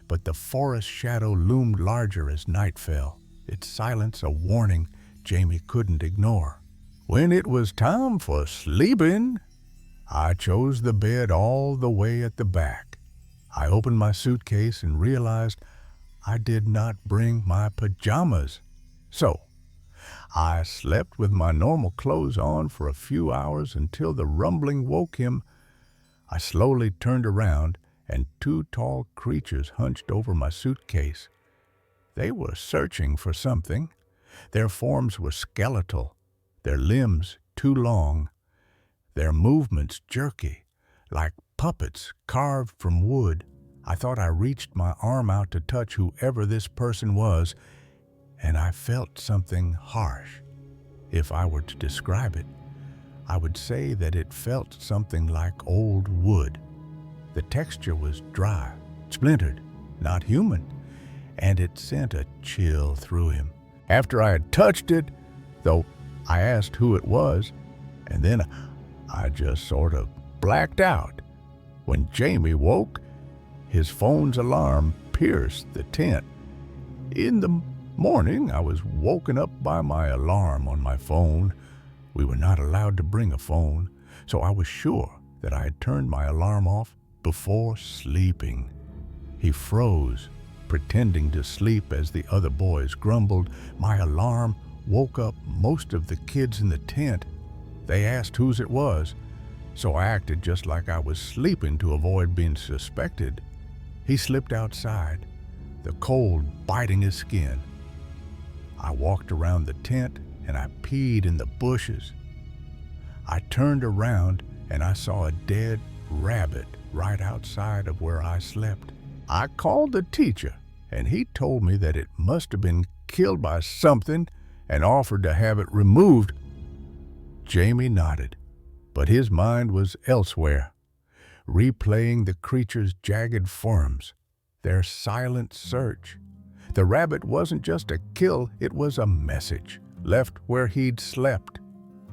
but the forest shadow loomed larger as night fell, its silence a warning Jamie couldn't ignore. When it was time for sleeping, I chose the bed all the way at the back. I opened my suitcase and realized I did not bring my pajamas. So, I slept with my normal clothes on for a few hours until the rumbling woke him. I slowly turned around, and two tall creatures hunched over my suitcase. They were searching for something. Their forms were skeletal, their limbs too long, their movements jerky, like puppets carved from wood. I thought I reached my arm out to touch whoever this person was, and I felt something harsh, If I were to describe it, I would say that it felt something like old wood. The texture was dry, splintered, not human, and it sent a chill through him. After I had touched it, though, I asked who it was, and then I just sort of blacked out. When Jamie woke, his phone's alarm pierced the tent. In the morning, I was woken up by my alarm on my phone. We were not allowed to bring a phone, so I was sure that I had turned my alarm off before sleeping. He froze, pretending to sleep as the other boys grumbled. My alarm woke up most of the kids in the tent. They asked whose it was, so I acted just like I was sleeping to avoid being suspected. He slipped outside, the cold biting his skin. I walked around the tent and I peed in the bushes. I turned around and I saw a dead rabbit right outside of where I slept. I called the teacher and he told me that it must have been killed by something and offered to have it removed. Jamie nodded, but his mind was elsewhere, replaying the creature's jagged forms, their silent search. The rabbit wasn't just a kill, it was a message, left where he'd slept,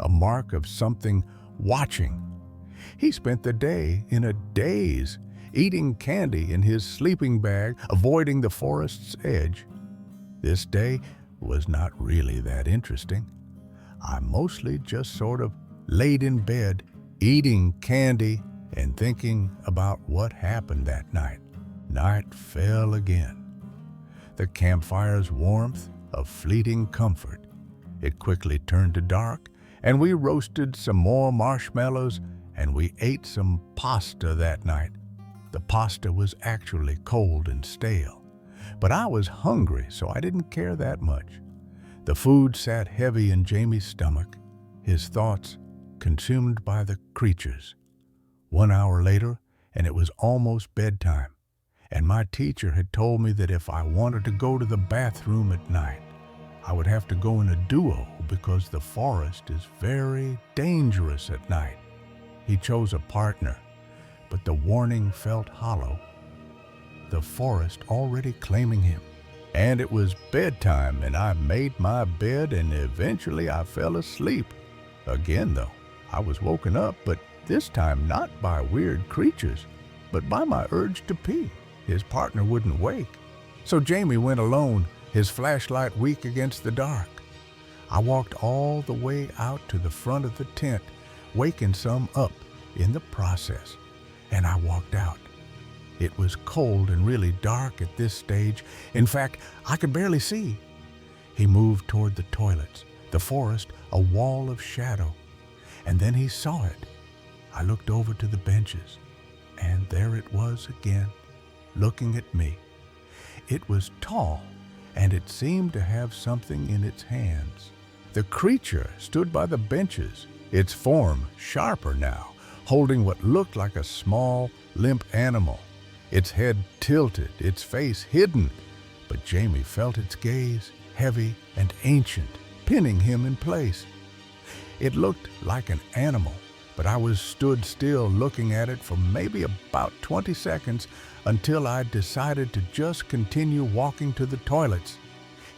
a mark of something watching. He spent the day in a daze, eating candy in his sleeping bag, avoiding the forest's edge. This day was not really that interesting. I mostly just sort of laid in bed, eating candy and thinking about what happened that night. Night fell again. The campfire's warmth, a fleeting comfort. It quickly turned to dark, and we roasted some more marshmallows, and we ate some pasta that night. The pasta was actually cold and stale, but I was hungry, so I didn't care that much. The food sat heavy in Jamie's stomach, his thoughts consumed by the creatures. 1 hour later, and it was almost bedtime, and my teacher had told me that if I wanted to go to the bathroom at night, I would have to go in a duo because the forest is very dangerous at night. He chose a partner, but the warning felt hollow. The forest already claiming him. And it was bedtime, and I made my bed, and eventually I fell asleep. Again, though, I was woken up, but this time not by weird creatures, but by my urge to pee. His partner wouldn't wake. So Jamie went alone, his flashlight weak against the dark. I walked all the way out to the front of the tent, waking some up in the process, and I walked out. It was cold and really dark at this stage. In fact, I could barely see. He moved toward the toilets, the forest a wall of shadow, and then he saw it. I looked over to the benches, and there it was again, looking at me. It was tall, and it seemed to have something in its hands. The creature stood by the benches, its form sharper now, holding what looked like a small, limp animal. Its head tilted, its face hidden, but Jamie felt its gaze, heavy and ancient, pinning him in place. It looked like an animal, but I was stood still looking at it for maybe about 20 seconds until I decided to just continue walking to the toilets.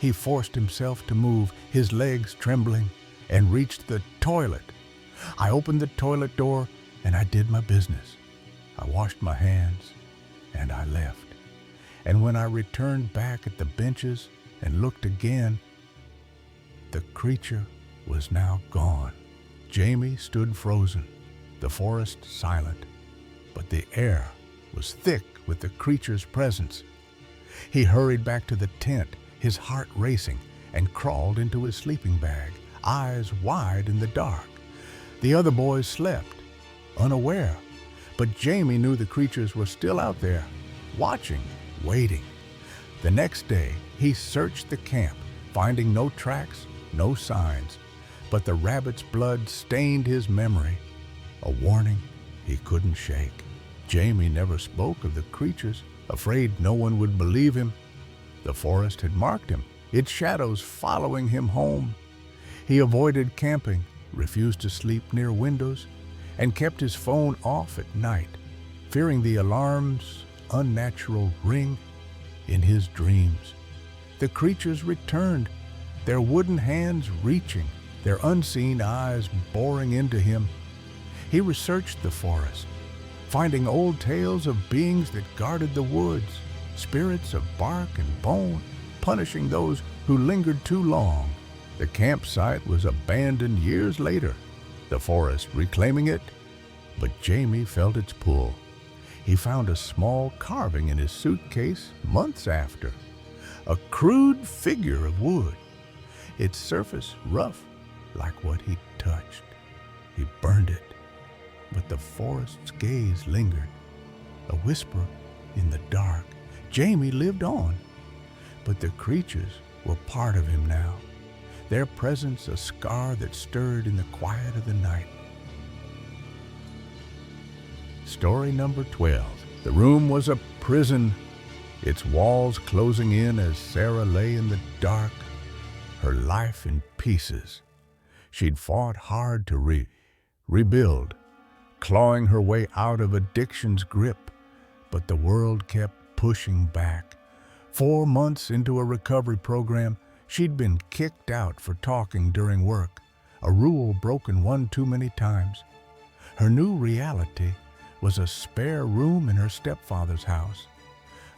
He forced himself to move, his legs trembling, and reached the toilet. I opened the toilet door and I did my business. I washed my hands and I left. And when I returned back at the benches and looked again, the creature was now gone. Jamie stood frozen, the forest silent, but the air was thick with the creature's presence. He hurried back to the tent, his heart racing, and crawled into his sleeping bag, eyes wide in the dark. The other boys slept, unaware, but Jamie knew the creatures were still out there, watching, waiting. The next day, he searched the camp, finding no tracks, no signs, but the rabbit's blood stained his memory, a warning he couldn't shake. Jamie never spoke of the creatures, afraid no one would believe him. The forest had marked him, its shadows following him home. He avoided camping, refused to sleep near windows, and kept his phone off at night, fearing the alarm's unnatural ring in his dreams. The creatures returned, their wooden hands reaching, their unseen eyes boring into him. He researched the forest, finding old tales of beings that guarded the woods, spirits of bark and bone, punishing those who lingered too long. The campsite was abandoned years later, the forest reclaiming it, but Jamie felt its pull. He found a small carving in his suitcase months after, a crude figure of wood, its surface rough like what he'd touched. He burned it, but the forest's gaze lingered, a whisper in the dark. Jamie lived on, but the creatures were part of him now, their presence a scar that stirred in the quiet of the night. Story number 12. The room was a prison, its walls closing in as Sarah lay in the dark, her life in pieces. She'd fought hard to rebuild, clawing her way out of addiction's grip, but the world kept pushing back. 4 months into a recovery program, she'd been kicked out for talking during work, a rule broken one too many times. Her new reality was a spare room in her stepfather's house,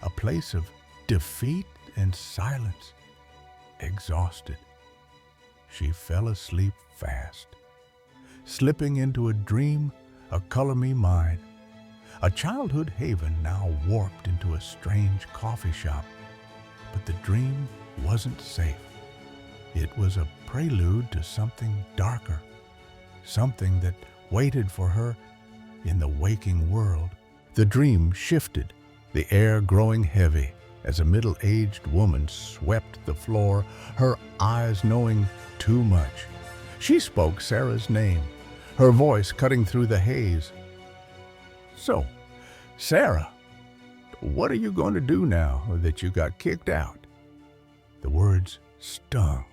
a place of defeat and silence. Exhausted, she fell asleep fast, slipping into a dream, a color me mine, a childhood haven now warped into a strange coffee shop. But the dream wasn't safe. It was a prelude to something darker, something that waited for her in the waking world. The dream shifted, the air growing heavy as a middle-aged woman swept the floor, her eyes knowing too much. She spoke Sarah's name, her voice cutting through the haze. "So, Sarah, what are you going to do now that you got kicked out?" The words stung,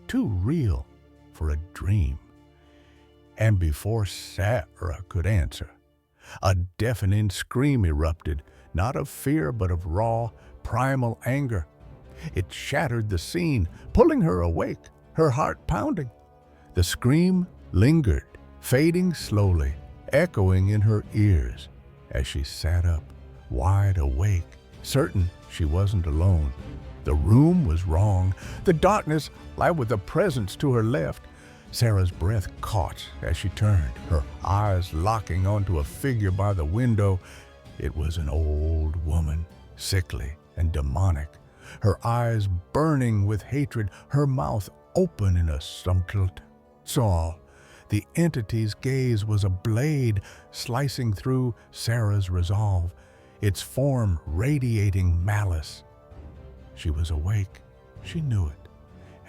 too real for a dream. And before Sarah could answer, a deafening scream erupted, not of fear but of raw, primal anger. It shattered the scene, pulling her awake, her heart pounding. The scream lingered, fading slowly, echoing in her ears as she sat up, wide awake, certain she wasn't alone. The room was wrong. The darkness lay with a presence to her left. Sarah's breath caught as she turned, her eyes locking onto a figure by the window. It was an old woman, sickly and demonic, her eyes burning with hatred, her mouth open in a stumbled saw. The entity's gaze was a blade slicing through Sarah's resolve, its form radiating malice. She was awake, she knew it,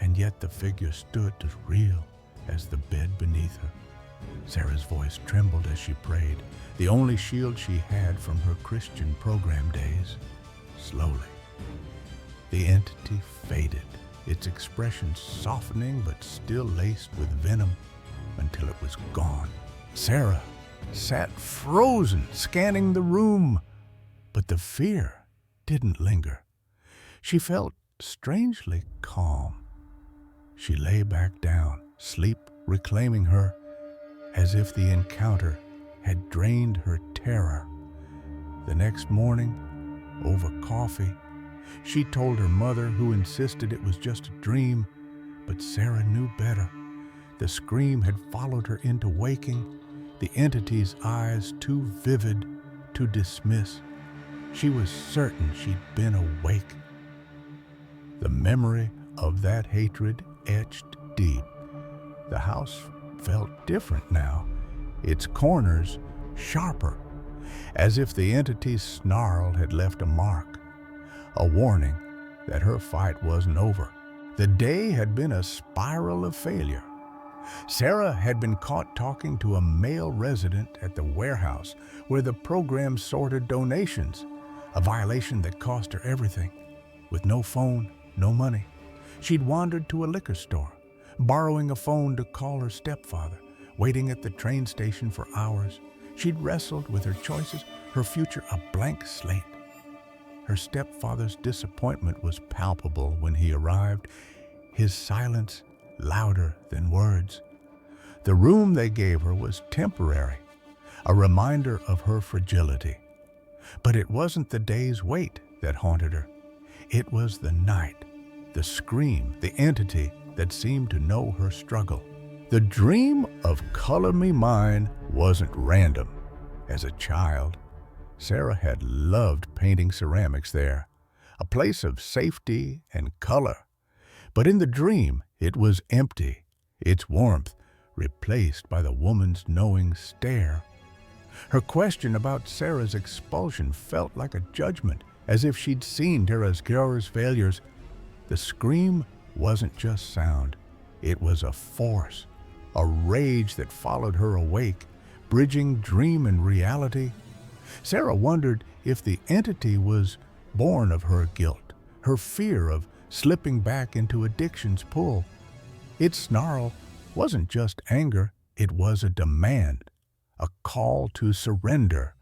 and yet the figure stood as real as the bed beneath her. Sarah's voice trembled as she prayed, the only shield she had from her Christian program days. Slowly, the entity faded, its expression softening but still laced with venom, until it was gone. Sarah sat frozen, scanning the room, but the fear didn't linger. She felt strangely calm. She lay back down, sleep reclaiming her, as if the encounter had drained her terror. The next morning, over coffee, she told her mother, who insisted it was just a dream, but Sarah knew better. The scream had followed her into waking, the entity's eyes too vivid to dismiss. She was certain she'd been awake. The memory of that hatred etched deep. The house felt different now, its corners sharper, as if the entity's snarl had left a mark, a warning that her fight wasn't over. The day had been a spiral of failure. Sarah had been caught talking to a male resident at the warehouse where the program sorted donations, a violation that cost her everything. With no phone, no money, she'd wandered to a liquor store, borrowing a phone to call her stepfather, waiting at the train station for hours. She'd wrestled with her choices, her future a blank slate. Her stepfather's disappointment was palpable when he arrived, his silence louder than words. The room they gave her was temporary, a reminder of her fragility. But it wasn't the day's wait that haunted her. It was the night, the scream, the entity that seemed to know her struggle. The dream of Color Me Mine wasn't random. As a child, Sarah had loved painting ceramics there, a place of safety and color. But in the dream, it was empty, its warmth replaced by the woman's knowing stare. Her question about Sarah's expulsion felt like a judgment, as if she'd seen Sarah's failures. The scream wasn't just sound, it was a force, a rage that followed her awake, bridging dream and reality. Sarah wondered if the entity was born of her guilt, her fear of slipping back into addiction's pull. Its snarl wasn't just anger, it was a demand, a call to surrender,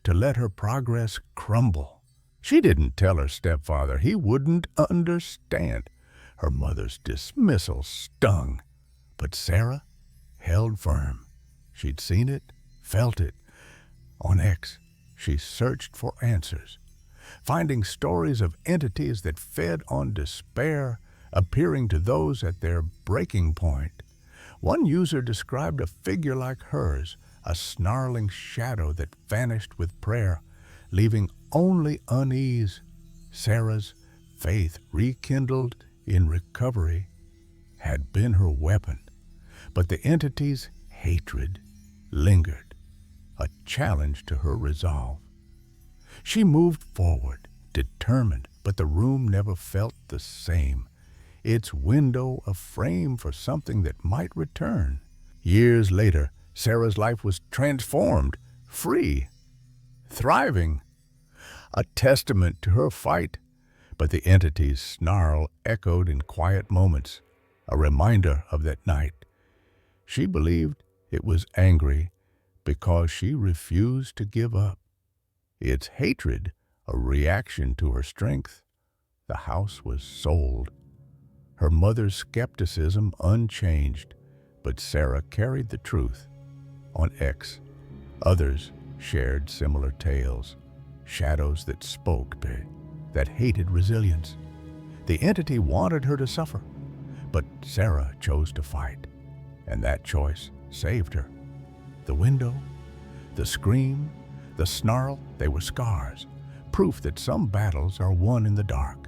to let her progress crumble. She didn't tell her stepfather. He wouldn't understand. Her mother's dismissal stung. But Sarah held firm. She'd seen it, felt it. On X, she searched for answers, finding stories of entities that fed on despair, appearing to those at their breaking point. One user described a figure like hers, a snarling shadow that vanished with prayer, leaving only unease. Sarah's faith, rekindled in recovery, had been her weapon, but the entity's hatred lingered, a challenge to her resolve. She moved forward, determined, but the room never felt the same, its window a frame for something that might return. Years later, Sarah's life was transformed, free, thriving, a testament to her fight. But the entity's snarl echoed in quiet moments, a reminder of that night. She believed it was angry because she refused to give up. Its hatred, a reaction to her strength. The house was sold. Her mother's skepticism unchanged, but Sarah carried the truth. On X, others shared similar tales, shadows that spoke, that hated resilience. The entity wanted her to suffer, but Sarah chose to fight, and that choice saved her. The window, the scream, the snarl, they were scars, proof that some battles are won in the dark.